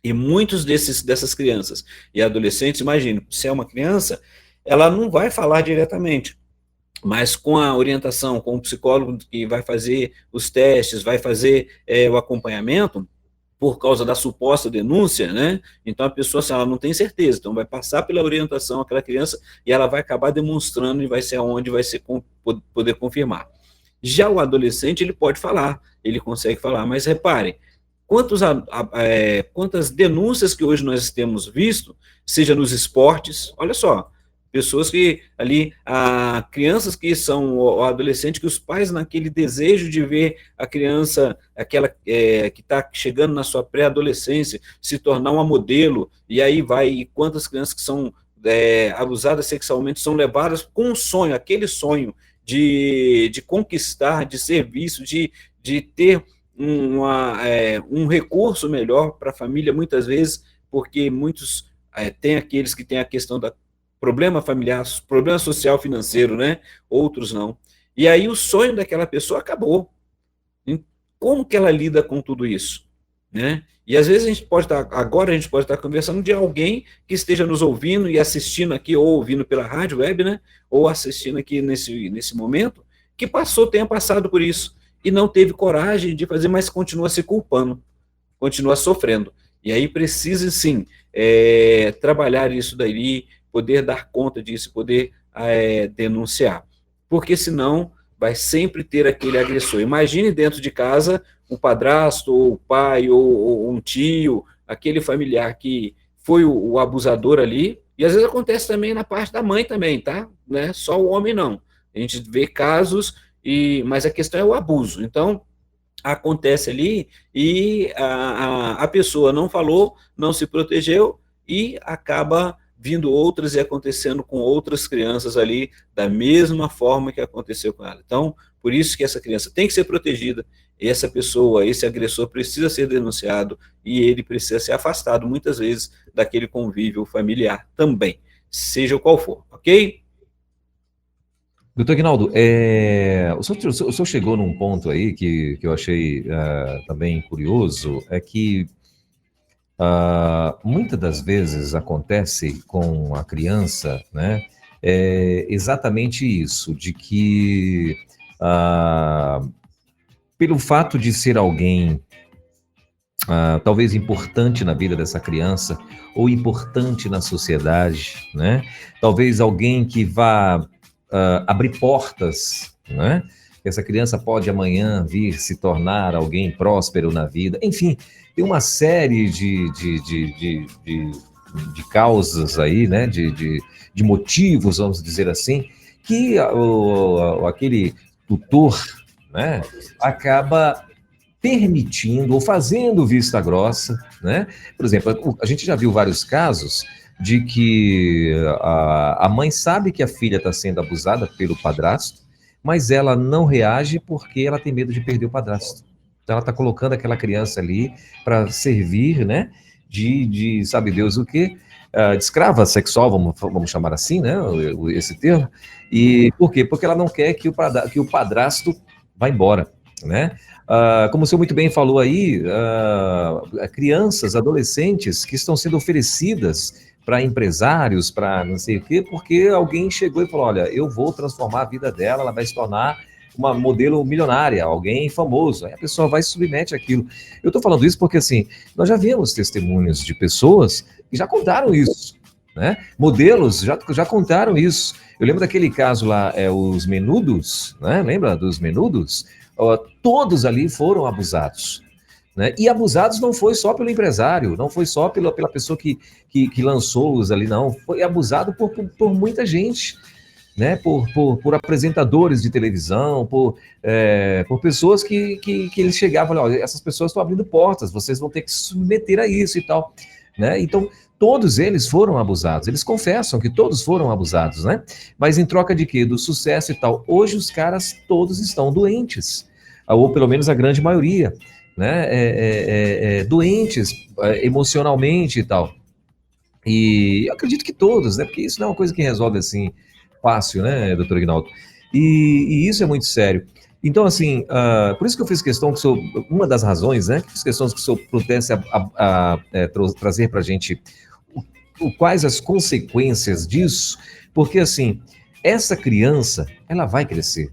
E muitos dessas crianças e adolescentes, imagine, se é uma criança, ela não vai falar diretamente, mas com a orientação, com o psicólogo que vai fazer os testes, vai fazer o acompanhamento, por causa da suposta denúncia, né? Então a pessoa, assim, ela não tem certeza, então vai passar pela orientação aquela criança e ela vai acabar demonstrando e vai ser onde vai ser poder confirmar. Já o adolescente, ele pode falar, ele consegue falar, mas repare, quantas denúncias que hoje nós temos visto, seja nos esportes, olha só, pessoas que ali, crianças que são o adolescente, que os pais naquele desejo de ver a criança, aquela que está chegando na sua pré-adolescência, se tornar uma modelo, e aí e quantas crianças que são abusadas sexualmente são levadas com um sonho, aquele sonho de conquistar, de ser visto, de ter um recurso melhor para a família, muitas vezes, porque muitos tem aqueles que têm a questão da problema familiar, problema social financeiro, né? Outros não. E aí o sonho daquela pessoa acabou. Como que ela lida com tudo isso? né? E às vezes agora a gente pode estar conversando de alguém que esteja nos ouvindo e assistindo aqui, ou ouvindo pela rádio web, né? Ou assistindo aqui nesse momento, que tenha passado por isso e não teve coragem de fazer, mas continua se culpando, continua sofrendo. E aí precisa, sim, trabalhar isso daí, poder dar conta disso, poder denunciar. Porque senão vai sempre ter aquele agressor. Imagine dentro de casa o padrasto, ou o pai, ou um tio, aquele familiar que foi o abusador ali, e às vezes acontece também na parte da mãe também, tá? Não é só o homem, não. A gente vê casos, mas a questão é o abuso. Então, acontece ali e a pessoa não falou, não se protegeu e acaba vindo outras e acontecendo com outras crianças ali da mesma forma que aconteceu com ela. Então, por isso que essa criança tem que ser protegida, essa pessoa, esse agressor precisa ser denunciado e ele precisa ser afastado muitas vezes daquele convívio familiar também, seja qual for, ok? Doutor Aguinaldo, o senhor chegou num ponto aí que eu achei também curioso, é que muitas das vezes acontece com a criança, né, exatamente isso, de que pelo fato de ser alguém talvez importante na vida dessa criança, ou importante na sociedade, né, talvez alguém que vá abrir portas, né? Essa criança pode amanhã vir se tornar alguém próspero na vida. Enfim, tem uma série de causas aí, né? De motivos, vamos dizer assim, que aquele tutor, né? Acaba permitindo ou fazendo vista grossa, né? Por exemplo, a gente já viu vários casos de que a mãe sabe que a filha está sendo abusada pelo padrasto, mas ela não reage porque ela tem medo de perder o padrasto. Então ela está colocando aquela criança ali para servir, né, de sabe Deus o quê, de escrava sexual, vamos chamar assim, né, esse termo. E por quê? Porque ela não quer que o padrasto vá embora, né? Como o senhor muito bem falou aí, crianças, adolescentes que estão sendo oferecidas para empresários, para não sei o quê, porque alguém chegou e falou, olha, eu vou transformar a vida dela, ela vai se tornar uma modelo milionária, alguém famoso. Aí a pessoa vai e submete aquilo. Eu estou falando isso porque, assim, nós já vimos testemunhos de pessoas que já contaram isso, né? Modelos já contaram isso. Eu lembro daquele caso lá, os Menudos, né? Lembra dos Menudos? Todos ali foram abusados, né? E abusados não foi só pelo empresário, não foi só pela pessoa que lançou-os ali, não. Foi abusado por muita gente, né? Por apresentadores de televisão, por pessoas que eles chegavam, olha, essas pessoas estão abrindo portas, vocês vão ter que se submeter a isso e tal, né? Então, todos eles foram abusados, eles confessam que todos foram abusados, né? Mas em troca de quê? Do sucesso e tal. Hoje os caras todos estão doentes, ou pelo menos a grande maioria, né? Doentes emocionalmente e tal. E eu acredito que todos, né? Porque isso não é uma coisa que resolve assim fácil, né, doutor Aguinaldo? E isso é muito sério. Então, assim, por isso que eu fiz questão que o senhor, uma das razões, né, que fiz questão que o senhor pudesse trazer para a gente quais as consequências disso, porque, assim, essa criança, ela vai crescer,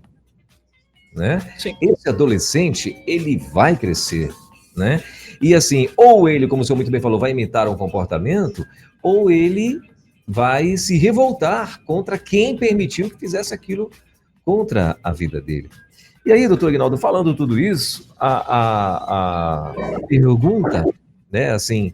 né? Sim. Esse adolescente, ele vai crescer, né? E, assim, ou ele, como o senhor muito bem falou, vai imitar um comportamento, ou ele vai se revoltar contra quem permitiu que fizesse aquilo contra a vida dele. E aí, doutor Aguinaldo, falando tudo isso, a pergunta, né, assim,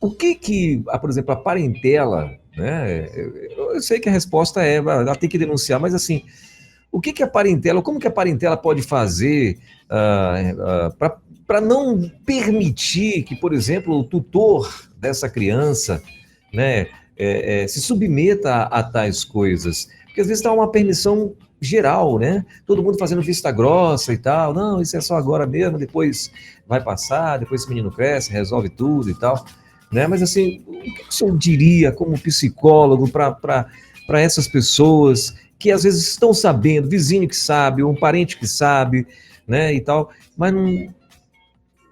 o que por exemplo, a parentela, né, eu sei que a resposta ela tem que denunciar, mas assim, o que a parentela, como que a parentela pode fazer para não permitir que, por exemplo, o tutor dessa criança, né, se submeta a tais coisas? Porque às vezes dá uma permissão geral, né? Todo mundo fazendo vista grossa e tal. Não, isso é só agora mesmo, depois vai passar, depois esse menino cresce, resolve tudo e tal, né? Mas assim, o que o senhor diria como psicólogo para essas pessoas que às vezes estão sabendo, vizinho que sabe, um parente que sabe, né, e tal, mas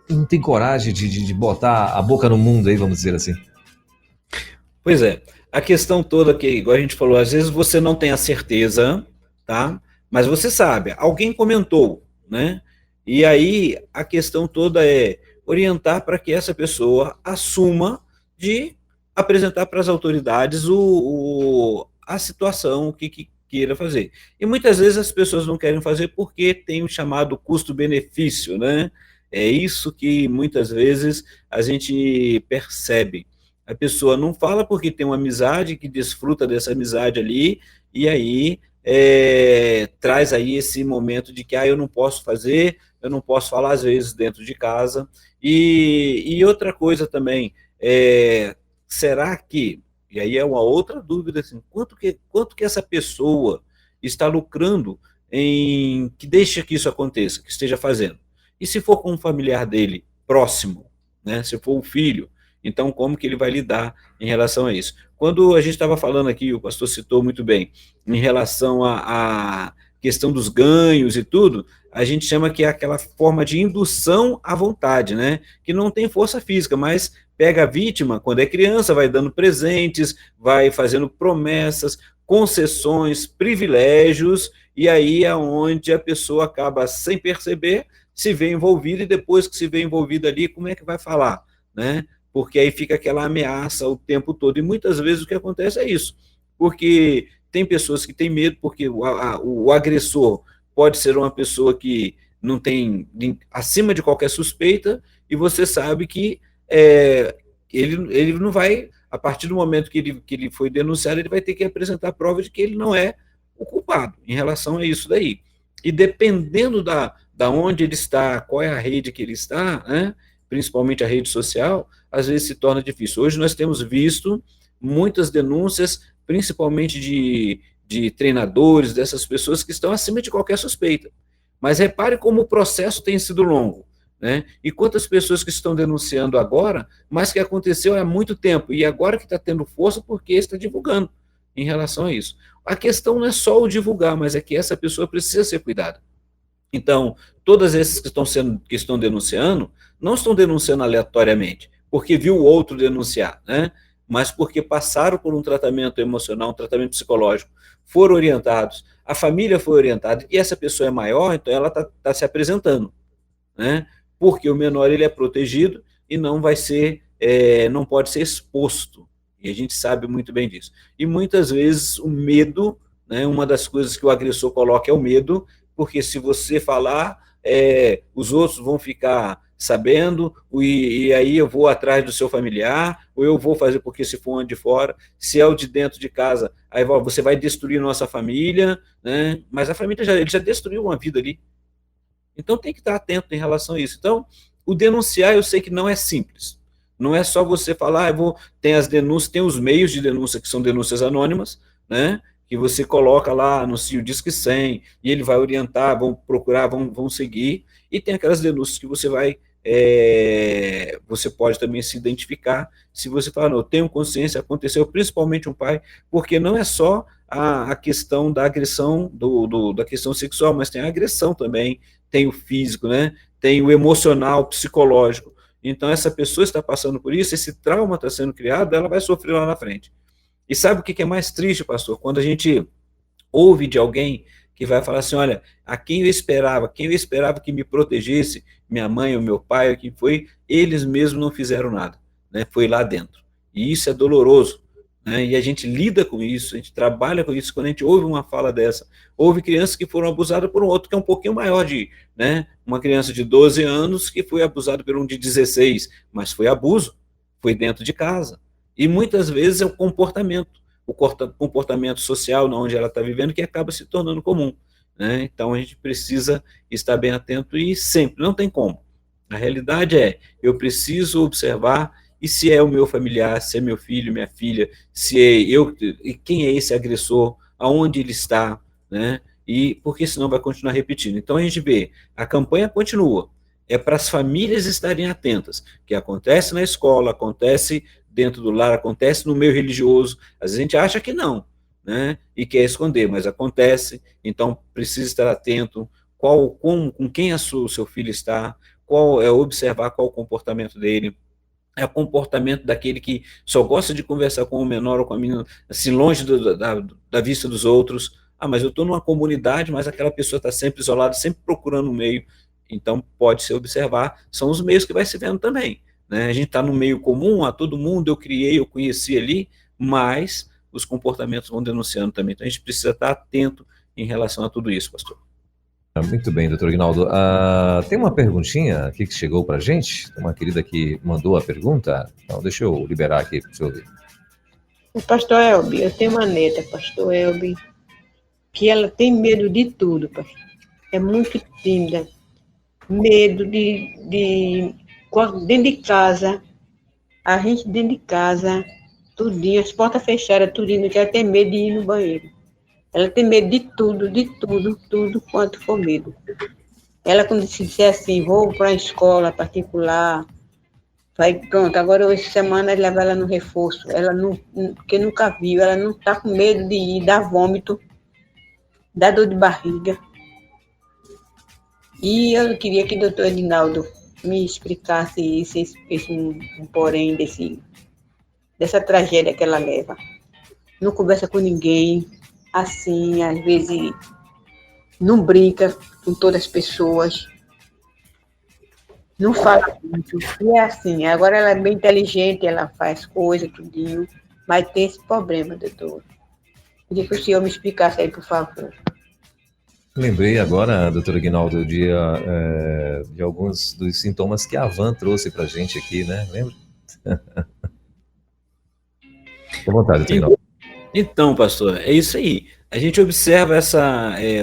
não tem coragem de botar a boca no mundo aí, vamos dizer assim. Pois é, a questão toda que, igual a gente falou, às vezes você não tem a certeza, tá? Mas você sabe, alguém comentou, né? E aí a questão toda é orientar para que essa pessoa assuma de apresentar para as autoridades a situação, que queira fazer. E muitas vezes as pessoas não querem fazer porque tem o chamado custo-benefício, né? É isso que muitas vezes a gente percebe. A pessoa não fala porque tem uma amizade, que desfruta dessa amizade ali, e aí traz aí esse momento de que eu não posso fazer, eu não posso falar às vezes dentro de casa. E outra coisa também, será que, e aí é uma outra dúvida, assim, quanto que essa pessoa está lucrando em que deixa que isso aconteça, que esteja fazendo? E se for com um familiar dele próximo, né, se for um filho, então como que ele vai lidar em relação a isso? Quando a gente estava falando aqui, o pastor citou muito bem, em relação à questão dos ganhos e tudo, a gente chama que é aquela forma de indução à vontade, né? Que não tem força física, mas pega a vítima, quando é criança, vai dando presentes, vai fazendo promessas, concessões, privilégios, e aí é onde a pessoa acaba, sem perceber, se vê envolvida, e depois que se vê envolvida ali, como é que vai falar, né? Porque aí fica aquela ameaça o tempo todo, e muitas vezes o que acontece é isso, porque tem pessoas que têm medo, porque o agressor pode ser uma pessoa que não tem, acima de qualquer suspeita, e você sabe que ele não vai, a partir do momento que ele foi denunciado, ele vai ter que apresentar prova de que ele não é o culpado em relação a isso daí. E dependendo da onde ele está, qual é a rede que ele está, né, principalmente a rede social, às vezes se torna difícil. Hoje nós temos visto muitas denúncias, principalmente de treinadores, dessas pessoas que estão acima de qualquer suspeita. Mas repare como o processo tem sido longo, né? E quantas pessoas que estão denunciando agora, mas que aconteceu há muito tempo, e agora que está tendo força porque está divulgando em relação a isso. A questão não é só o divulgar, mas é que essa pessoa precisa ser cuidada. Então, todas esses que estão denunciando, não estão denunciando aleatoriamente, porque viu o outro denunciar, né? Mas porque passaram por um tratamento emocional, um tratamento psicológico, foram orientados, a família foi orientada, e essa pessoa é maior, então ela está se apresentando, né? Porque o menor ele é protegido e não vai ser, não pode ser exposto, e a gente sabe muito bem disso. E muitas vezes o medo, né, uma das coisas que o agressor coloca é o medo, porque se você falar, os outros vão ficar sabendo, e aí eu vou atrás do seu familiar, ou eu vou fazer porque se for um de fora, se é o de dentro de casa, aí você vai destruir nossa família, né? Mas a família ele já destruiu uma vida ali. Então tem que estar atento em relação a isso. Então, o denunciar eu sei que não é simples. Não é só você falar, tem as denúncias, tem os meios de denúncia que são denúncias anônimas, né? Que você coloca lá, anuncia o Disque 100, e ele vai orientar, vão procurar, vão seguir, e tem aquelas denúncias que você vai, você pode também se identificar, se você falar, não, eu tenho consciência, aconteceu principalmente um pai, porque não é só a questão da agressão, da questão sexual, mas tem a agressão também, tem o físico, né? Tem o emocional, psicológico. Então, essa pessoa está passando por isso, esse trauma está sendo criado, ela vai sofrer lá na frente. E sabe o que é mais triste, pastor? Quando a gente ouve de alguém que vai falar assim, olha, quem eu esperava que me protegesse, minha mãe ou meu pai, ou quem foi, eles mesmos não fizeram nada, né? Foi lá dentro. E isso é doloroso, né? E a gente lida com isso, a gente trabalha com isso, quando a gente ouve uma fala dessa. Houve crianças que foram abusadas por um outro que é um pouquinho maior, né? Uma criança de 12 anos que foi abusada por um de 16, mas foi abuso, foi dentro de casa. E muitas vezes é o comportamento social onde ela está vivendo que acaba se tornando comum, né? Então a gente precisa estar bem atento e sempre, não tem como. A realidade é, eu preciso observar, e se é o meu familiar, se é meu filho, minha filha, se é eu, e quem é esse agressor, aonde ele está, né? E porque senão vai continuar repetindo. Então a gente vê, a campanha continua, é para as famílias estarem atentas, que acontece na escola, acontece dentro do lar, acontece no meio religioso, às vezes a gente acha que não, né? E quer esconder, mas acontece, então precisa estar atento, com quem o seu filho está, observar qual o comportamento dele, é o comportamento daquele que só gosta de conversar com o menor ou com a menina, assim, longe da vista dos outros. Ah, mas eu estou numa comunidade, mas aquela pessoa está sempre isolada, sempre procurando um meio. Então, pode-se observar, são os meios que vai se vendo também, né? A gente está no meio comum, a todo mundo, eu criei, eu conheci ali, mas os comportamentos vão denunciando também. Então, a gente precisa estar atento em relação a tudo isso, pastor. Muito bem, doutor Ignaldo. Tem uma perguntinha aqui que chegou para a gente. Tem uma querida que mandou a pergunta. Então, deixa eu liberar aqui para o senhor ver. O pastor Elbi, eu tenho uma neta, pastor Elbi, que ela tem medo de tudo, pastor. É muito tímida. Medo dentro de casa, a gente dentro de casa, tudinho, as portas fechadas, tudinho, que ela tem medo de ir no banheiro. Ela tem medo de tudo quanto for medo. Ela, quando se disser assim, vou para a escola particular, vai, pronto, agora essa semana leva ela no reforço, ela não, porque nunca viu, ela não está com medo de ir, dar vômito, dar dor de barriga. E eu queria que o doutor Edinaldo me explicasse isso, um porém dessa tragédia que ela leva. Não conversa com ninguém, assim, às vezes não brinca com todas as pessoas, não fala muito, e é assim, agora ela é bem inteligente, ela faz coisas, tudinho, mas tem esse problema, doutor. Queria que o senhor me explicasse aí, por favor. Lembrei agora, doutor Ignaldo, de alguns dos sintomas que a Van trouxe para a gente aqui, né? Lembra? Fique à vontade, doutor Ignaldo. Então, pastor, é isso aí. A gente observa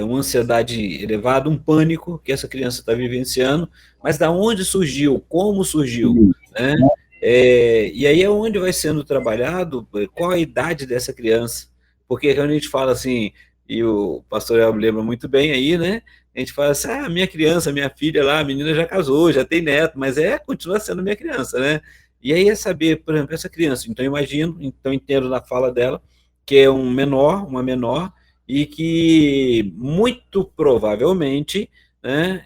uma ansiedade elevada, um pânico que essa criança está vivenciando, mas da onde surgiu, como surgiu, né? E aí é onde vai sendo trabalhado qual a idade dessa criança, porque quando a gente fala assim, e o pastor Elber lembra muito bem aí, né? A gente fala assim, minha criança, minha filha lá, a menina já casou, já tem neto, mas continua sendo minha criança, né? E aí é saber, por exemplo, essa criança, então entendo na fala dela, que é uma menor, e que muito provavelmente, né,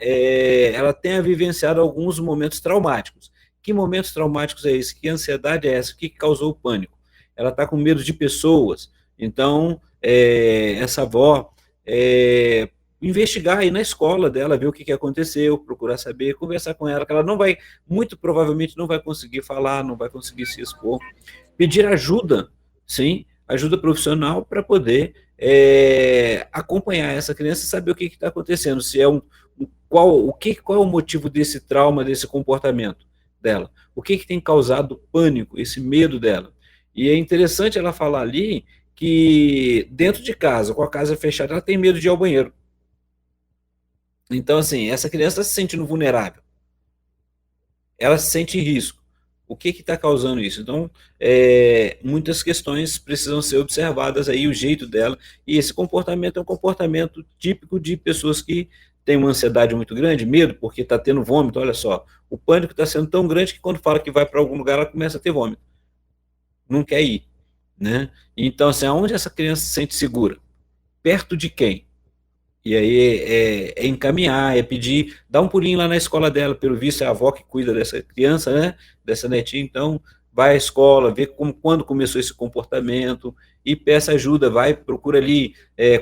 ela tenha vivenciado alguns momentos traumáticos. Que momentos traumáticos é esse? Que ansiedade é essa? O que causou o pânico? Ela está com medo de pessoas, então essa avó investigar aí na escola dela, ver o que aconteceu, procurar saber, conversar com ela, que ela muito provavelmente não vai conseguir falar, não vai conseguir se expor, pedir ajuda, sim, ajuda profissional para poder acompanhar essa criança e saber o que está acontecendo, se é qual é o motivo desse trauma, desse comportamento dela, o que tem causado pânico, esse medo dela. E é interessante ela falar ali que dentro de casa, com a casa fechada, ela tem medo de ir ao banheiro. Então, assim, essa criança está se sentindo vulnerável, ela se sente em risco. O que está causando isso? Então, muitas questões precisam ser observadas aí, o jeito dela, e esse comportamento é um comportamento típico de pessoas que têm uma ansiedade muito grande, medo, porque está tendo vômito, olha só, o pânico está sendo tão grande que quando fala que vai para algum lugar, ela começa a ter vômito, não quer ir, né? Então, assim, aonde essa criança se sente segura? Perto de quem? E aí encaminhar, pedir, dar um pulinho lá na escola dela, pelo visto é a avó que cuida dessa criança, né, dessa netinha, então vai à escola, vê quando começou esse comportamento e peça ajuda, procura ali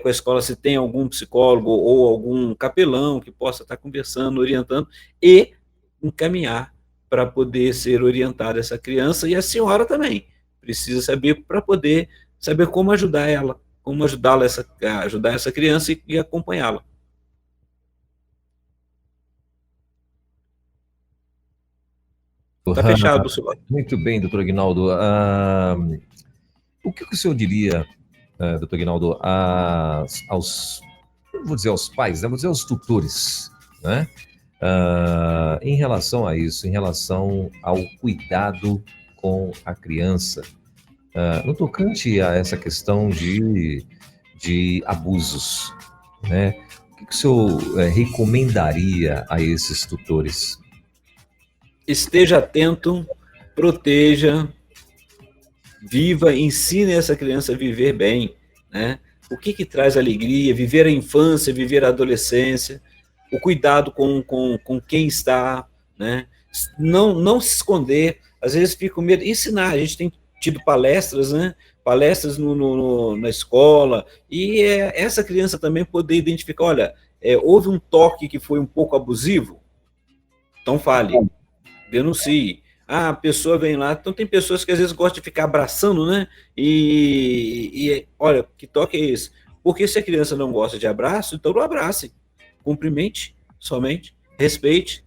com a escola se tem algum psicólogo ou algum capelão que possa estar conversando, orientando e encaminhar para poder ser orientada essa criança, e a senhora também precisa saber para poder saber como ajudar ela, como ajudar essa criança e acompanhá-la. Está fechado, senhor. Muito bem, doutor Ignaldo. O que o senhor diria, doutor Ignaldo, não vou dizer aos pais, vou dizer aos tutores, né? Em relação a isso, em relação ao cuidado com a criança, no tocante a essa questão de abusos, né? O que o senhor recomendaria a esses tutores? Esteja atento, proteja, viva, ensine essa criança a viver bem, né? O que traz alegria, viver a infância, viver a adolescência, o cuidado com quem está, né? Não se esconder, às vezes fica com medo. Ensinar, a gente tem tido palestras, né? Palestras na escola, e essa criança também poder identificar, olha, houve um toque que foi um pouco abusivo, então fale, denuncie. Ah, a pessoa vem lá, então tem pessoas que às vezes gostam de ficar abraçando, né? Olha, que toque é esse? Porque se a criança não gosta de abraço, então não abrace, cumprimente, somente, respeite,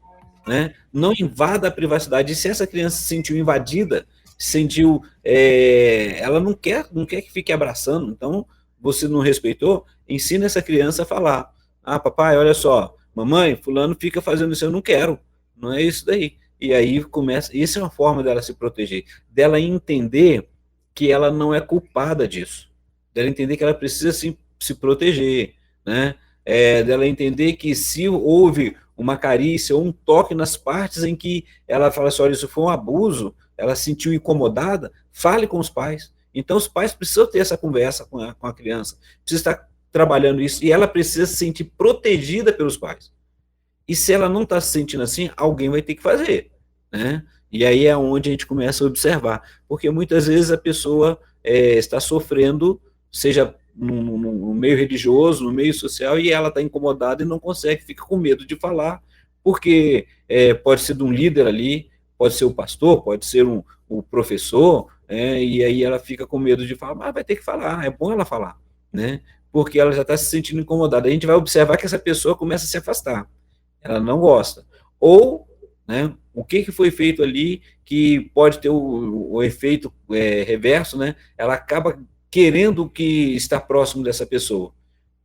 né? Não invada a privacidade. E se essa criança se sentiu invadida, sentiu, ela não quer que fique abraçando, então você não respeitou, ensina essa criança a falar. Ah, papai, olha só, mamãe, fulano fica fazendo isso, eu não quero, não é isso daí. E aí começa, isso é uma forma dela se proteger, dela entender que ela não é culpada disso, dela entender que ela precisa se proteger, né? Dela entender que se houve uma carícia ou um toque nas partes em que ela fala assim, olha, isso foi um abuso, ela se sentiu incomodada, fale com os pais. Então os pais precisam ter essa conversa com a criança, precisa estar trabalhando isso, e ela precisa se sentir protegida pelos pais. E se ela não está se sentindo assim, alguém vai ter que fazer, né? E aí é onde a gente começa a observar, porque muitas vezes a pessoa está sofrendo, seja no meio religioso, no meio social, e ela está incomodada e não consegue, fica com medo de falar, porque pode ser de um líder ali, pode ser o pastor, pode ser o professor, e aí ela fica com medo de falar, mas vai ter que falar, é bom ela falar, né? Porque ela já está se sentindo incomodada. A gente vai observar que essa pessoa começa a se afastar, ela não gosta. Ou, né, o que foi feito ali que pode ter o efeito reverso, né? Ela acaba querendo que está próximo dessa pessoa.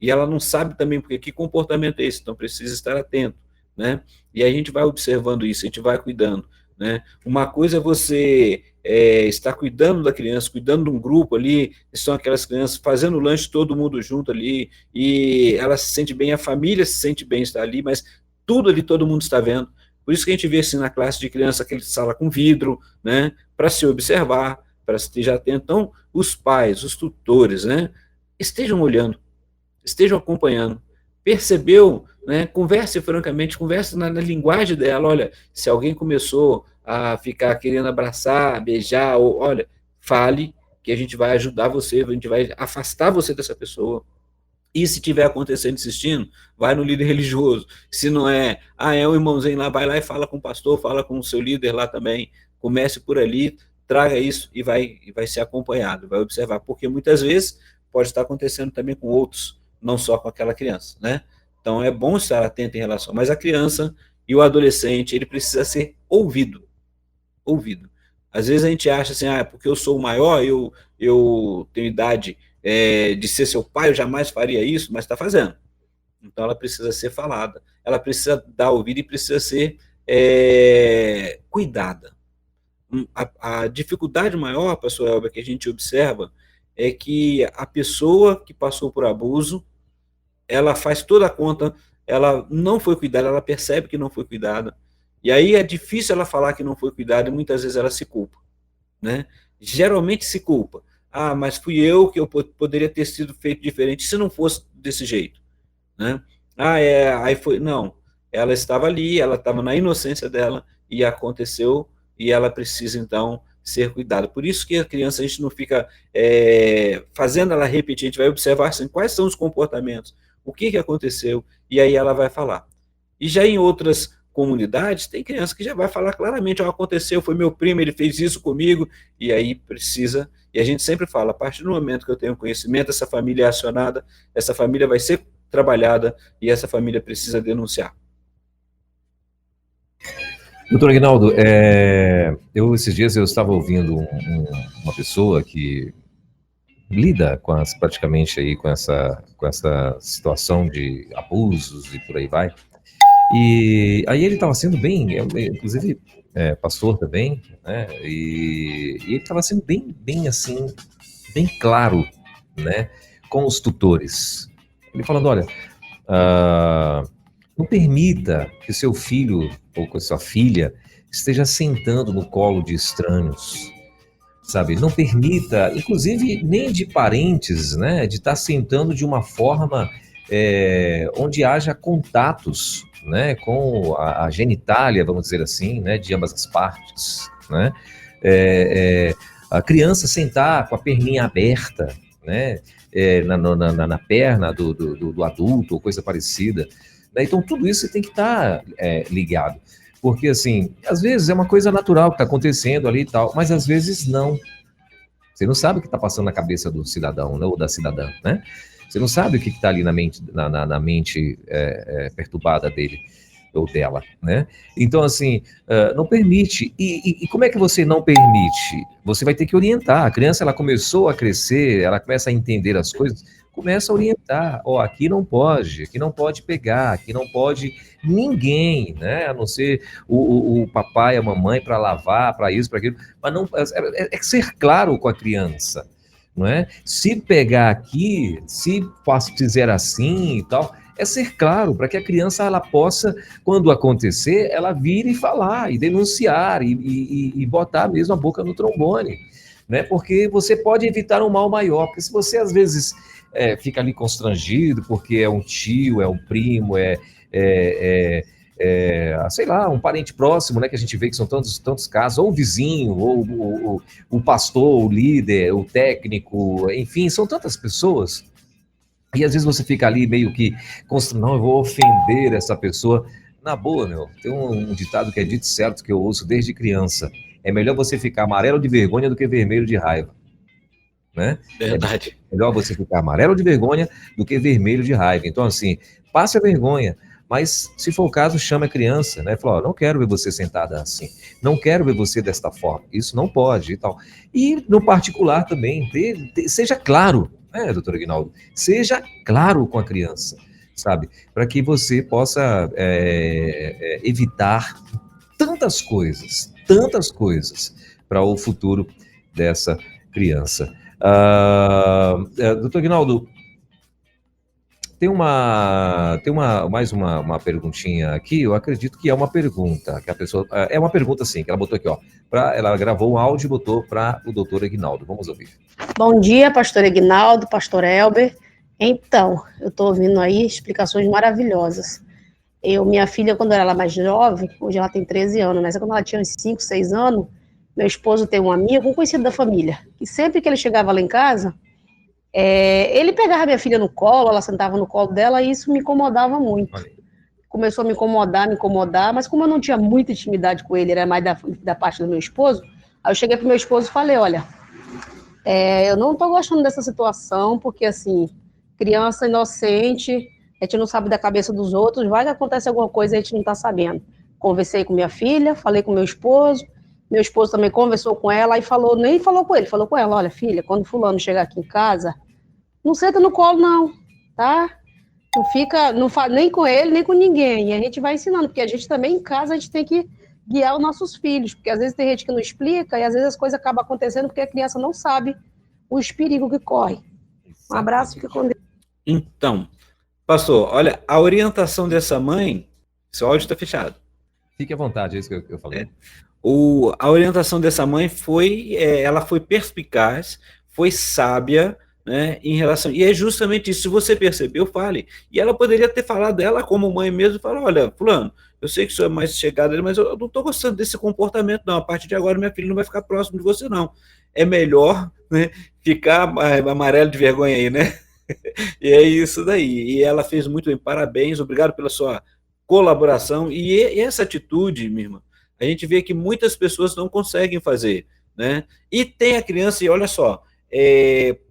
E ela não sabe também porque que comportamento é esse, então precisa estar atento, né? E a gente vai observando isso, a gente vai cuidando, né? Uma coisa é você estar cuidando da criança, cuidando de um grupo ali, estão aquelas crianças fazendo lanche, todo mundo junto ali, e ela se sente bem, a família se sente bem estar ali, mas tudo ali todo mundo está vendo. Por isso que a gente vê assim na classe de criança, aquele sala com vidro, né? Para se observar, para se esteja atento. Então, os pais, os tutores, né? Estejam olhando, estejam acompanhando. Percebeu, né? Converse francamente, converse na linguagem dela. Olha, se alguém começou a ficar querendo abraçar, beijar, ou, olha, fale que a gente vai ajudar você, a gente vai afastar você dessa pessoa. E se tiver acontecendo, insistindo, vai no líder religioso. Se não é um irmãozinho lá, vai lá e fala com o pastor, fala com o seu líder lá também. Comece por ali, traga isso e vai ser acompanhado, vai observar. Porque muitas vezes pode estar acontecendo também com outros, não só com aquela criança, né? Então é bom estar atento em relação. Mas a criança e o adolescente, ele precisa ser ouvido. Ouvido. Às vezes a gente acha assim, porque eu sou o maior, eu tenho idade de ser seu pai, eu jamais faria isso, mas está fazendo. Então ela precisa ser falada, ela precisa dar ouvido e precisa ser cuidada. A dificuldade maior, pastor Elber, que a gente observa é que a pessoa que passou por abuso, ela faz toda a conta, ela não foi cuidada, ela percebe que não foi cuidada, e aí é difícil ela falar que não foi cuidada e muitas vezes ela se culpa, né? Geralmente se culpa. Mas fui eu que eu poderia ter sido feito diferente se não fosse desse jeito, né? Aí foi, não, ela estava ali, ela estava na inocência dela e aconteceu e ela precisa então ser cuidada. Por isso que a criança, a gente não fica fazendo ela repetir, a gente vai observar assim, quais são os comportamentos, o que aconteceu, e aí ela vai falar. E já em outras comunidades, tem criança que já vai falar claramente, aconteceu, foi meu primo, ele fez isso comigo, e aí precisa, e a gente sempre fala, a partir do momento que eu tenho conhecimento, essa família é acionada, essa família vai ser trabalhada, e essa família precisa denunciar. Doutor Aguinaldo, esses dias eu estava ouvindo uma pessoa que lida praticamente aí com essa situação de abusos e por aí vai. E aí ele estava sendo bem, inclusive pastor também, né? E ele estava sendo bem assim, bem claro, né? Com os tutores. Ele falando, olha, não permita que seu filho ou que sua filha esteja sentando no colo de estranhos, sabe? Não permita, inclusive nem de parentes, né? De estar sentando de uma forma onde haja contatos, né, com a genitália, vamos dizer assim, né, de ambas as partes, né, a criança sentar com a perninha aberta, né, na perna do adulto ou coisa parecida, né? Então tudo isso tem que estar ligado, porque assim, às vezes é uma coisa natural que está acontecendo ali e tal, mas às vezes não. Você não sabe o que está passando na cabeça do cidadão, né, ou da cidadã, né? Você não sabe o que está ali na mente, na mente perturbada dele ou dela, né? Então, assim, não permite. E como é que você não permite? Você vai ter que orientar. A criança, ela começou a crescer, ela começa a entender as coisas, começa a orientar. Ó, aqui não pode pegar, aqui não pode ninguém, né? A não ser o papai, a mamãe, para lavar, para isso, para aquilo. Mas não, é ser claro com a criança, não é? Se pegar aqui, se fizer assim e tal, é ser claro para que a criança ela possa, quando acontecer, ela vir e falar, e denunciar, e botar mesmo a boca no trombone, né? Porque você pode evitar um mal maior, porque se você às vezes fica ali constrangido, porque é um tio, é um primo, sei lá, um parente próximo, né, que a gente vê que são tantos casos, ou o vizinho, ou o pastor, o líder, o técnico, enfim, são tantas pessoas, e às vezes você fica ali meio que, não, eu vou ofender essa pessoa. Na boa, meu, tem um ditado que é dito certo, que eu ouço desde criança: é melhor você ficar amarelo de vergonha do que vermelho de raiva, né? Verdade. É melhor você ficar amarelo de vergonha do que vermelho de raiva. Então, assim, passe a vergonha, mas, se for o caso, chame a criança, né? Fala, não quero ver você sentada assim, não quero ver você desta forma, isso não pode e tal. E, no particular também, seja claro, né, doutor Aguinaldo? Seja claro com a criança, sabe? Para que você possa evitar tantas coisas para o futuro dessa criança. Doutor Aguinaldo, tem mais uma perguntinha aqui, eu acredito que é uma pergunta, que a pessoa, é uma pergunta sim, que ela botou aqui, ó, ela gravou um áudio e botou para o doutor Aguinaldo, vamos ouvir. Bom dia, pastor Aguinaldo, pastor Elber. Então, eu estou ouvindo aí explicações maravilhosas. Minha filha, quando ela era mais jovem, hoje ela tem 13 anos, mas quando ela tinha uns 5, 6 anos, meu esposo tem um amigo, um conhecido da família, que sempre que ele chegava lá em casa, ele pegava minha filha no colo, ela sentava no colo dela, e isso me incomodava muito. Começou a me incomodar, mas como eu não tinha muita intimidade com ele, era mais da parte do meu esposo, aí eu cheguei pro meu esposo e falei, olha, eu não tô gostando dessa situação, porque assim, criança inocente, a gente não sabe da cabeça dos outros, vai que acontece alguma coisa e a gente não tá sabendo. Conversei com minha filha, falei com meu esposo também conversou com ela, e nem falou com ele, falou com ela, olha, filha, quando fulano chegar aqui em casa, não senta no colo não, tá? Não fala nem com ele, nem com ninguém, e a gente vai ensinando, porque a gente também em casa, a gente tem que guiar os nossos filhos, porque às vezes tem gente que não explica, e às vezes as coisas acabam acontecendo porque a criança não sabe os perigos que corre. Um abraço, fica com Deus. Então, pastor, olha, a orientação dessa mãe, seu áudio está fechado. Fique à vontade, é isso que eu falei. A orientação dessa mãe ela foi perspicaz, foi sábia, né, em relação, e é justamente isso, se você percebeu, fale, e ela poderia ter falado, ela como mãe mesmo, falar, olha, fulano, eu sei que o senhor é mais chegado, mas eu não estou gostando desse comportamento não, a partir de agora minha filha não vai ficar próximo de você não, é melhor, né, ficar amarelo de vergonha aí, né, e é isso daí, e ela fez muito bem, parabéns, obrigado pela sua colaboração, e essa atitude, minha irmã, a gente vê que muitas pessoas não conseguem fazer, né, e tem a criança, e olha só,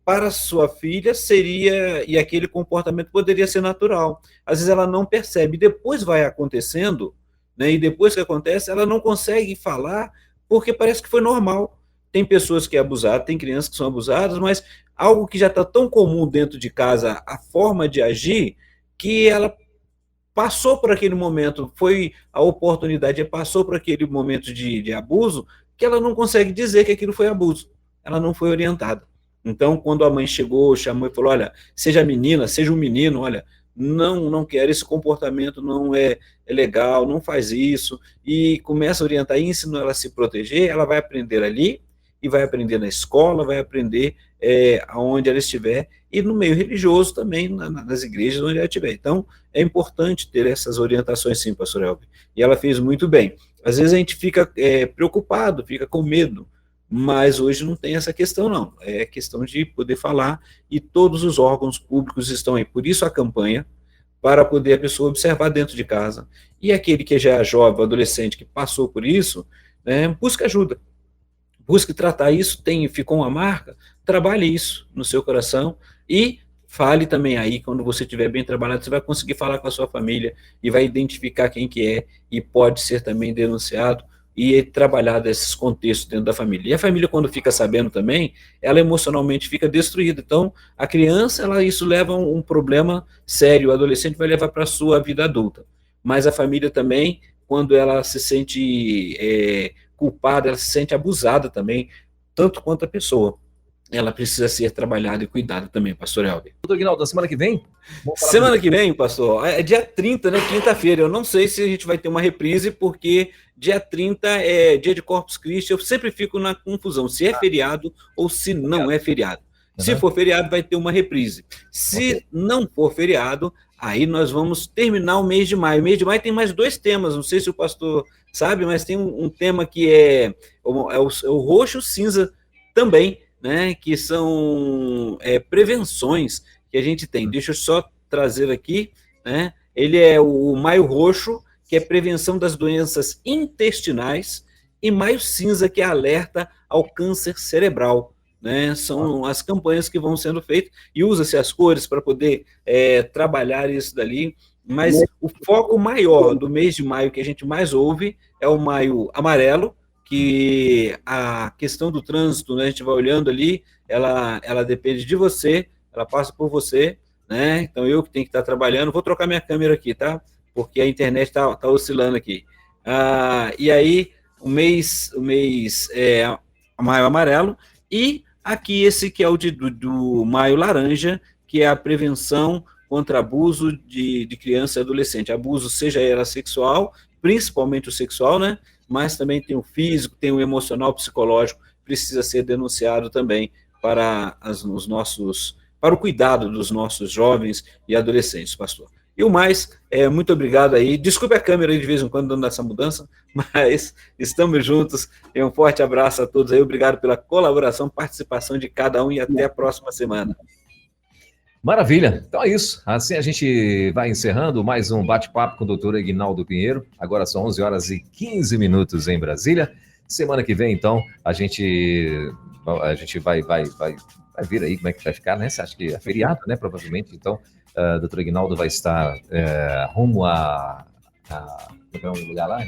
para sua filha seria, e aquele comportamento poderia ser natural, às vezes ela não percebe, depois vai acontecendo, né, e depois que acontece, ela não consegue falar, porque parece que foi normal, tem pessoas que é abusado, tem crianças que são abusadas, mas algo que já está tão comum dentro de casa, a forma de agir, que ela passou por aquele momento, foi a oportunidade, passou por aquele momento de abuso, que ela não consegue dizer que aquilo foi abuso, ela não foi orientada. Então, quando a mãe chegou, chamou e falou, olha, seja menina, seja um menino, olha, não quero, esse comportamento não é legal, não faz isso, e começa a orientar e ensinar ela a se proteger, ela vai aprender ali, e vai aprender na escola, vai aprender aonde ela estiver, e no meio religioso também, nas igrejas onde ela estiver. Então, é importante ter essas orientações sim, pastor Elber, e ela fez muito bem. Às vezes a gente fica preocupado, fica com medo, mas hoje não tem essa questão não, é questão de poder falar, e todos os órgãos públicos estão aí, por isso a campanha, para poder a pessoa observar dentro de casa, e aquele que já é jovem, adolescente, que passou por isso, busque ajuda, busque tratar isso, ficou uma marca, trabalhe isso no seu coração, e fale também aí, quando você estiver bem trabalhado, você vai conseguir falar com a sua família, e vai identificar quem que é, e pode ser também denunciado, e trabalhar desses contextos dentro da família. E a família, quando fica sabendo também, ela emocionalmente fica destruída. Então, a criança, isso leva a um problema sério, o adolescente vai levar para a sua vida adulta. Mas a família também, quando ela se sente culpada, ela se sente abusada também, tanto quanto a pessoa. Ela precisa ser trabalhada e cuidada também, pastor Elber. Doutor Aguinaldo, na semana que vem? Semana que vem, pastor, é dia 30, né, quinta-feira. Eu não sei se a gente vai ter uma reprise, porque dia 30 é dia de Corpus Christi. Eu sempre fico na confusão, se é feriado ou se não é feriado. Se for feriado, vai ter uma reprise. Se não for feriado, aí nós vamos terminar o mês de maio. O mês de maio tem mais 2 temas, não sei se o pastor sabe, mas tem um tema que é o roxo cinza também, né, que são prevenções que a gente tem. Deixa eu só trazer aqui, né, ele é o maio roxo, que é prevenção das doenças intestinais, e maio cinza, que é alerta ao câncer cerebral, né, são as campanhas que vão sendo feitas, e usa-se as cores para poder trabalhar isso dali, mas o foco maior do mês de maio, que a gente mais ouve, é o maio amarelo, que a questão do trânsito, né, a gente vai olhando ali, ela depende de você, ela passa por você, né, então eu que tenho que estar trabalhando, vou trocar minha câmera aqui, tá, porque a internet tá oscilando aqui, e aí o mês maio amarelo, e aqui esse que é o do maio laranja, que é a prevenção contra abuso de criança e adolescente, abuso seja ela sexual, principalmente o sexual, né, mas também tem o físico, tem o emocional, o psicológico, precisa ser denunciado também para para o cuidado dos nossos jovens e adolescentes, pastor. E o mais, muito obrigado aí, desculpe a câmera aí de vez em quando dando essa mudança, mas estamos juntos, e um forte abraço a todos aí, obrigado pela colaboração, participação de cada um, e até a próxima semana. Maravilha, então é isso, assim a gente vai encerrando mais um bate-papo com o doutor Aguinaldo Pinheiro, agora são 11h15 em Brasília, semana que vem então a gente vai ver aí como é que vai ficar, né, você acha que é feriado, né, provavelmente, então o doutor Aguinaldo vai estar rumo a um lugar lá?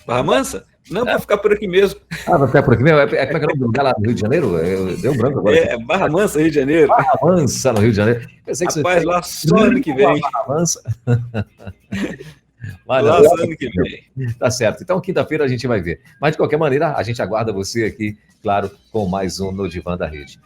Barra Mansa? Não, vai ficar por aqui mesmo. Vai ficar por aqui mesmo? Como é que é o nome do lugar lá no Rio de Janeiro? Deu um branco agora. Barra Mansa, Rio de Janeiro. Barra Mansa, no Rio de Janeiro. Pensei que rapaz, lá só ano que vem. Barra Mansa. Lá só ano que vem. Tá certo. Então, quinta-feira a gente vai ver. Mas, de qualquer maneira, a gente aguarda você aqui, claro, com mais um No Divã da Rede.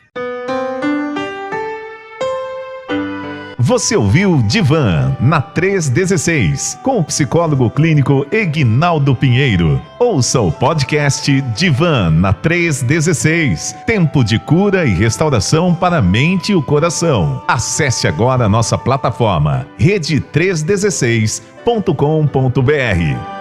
Você ouviu Divã na 316, com o psicólogo clínico Aguinaldo Pinheiro. Ouça o podcast Divã na 316, tempo de cura e restauração para a mente e o coração. Acesse agora a nossa plataforma rede316.com.br.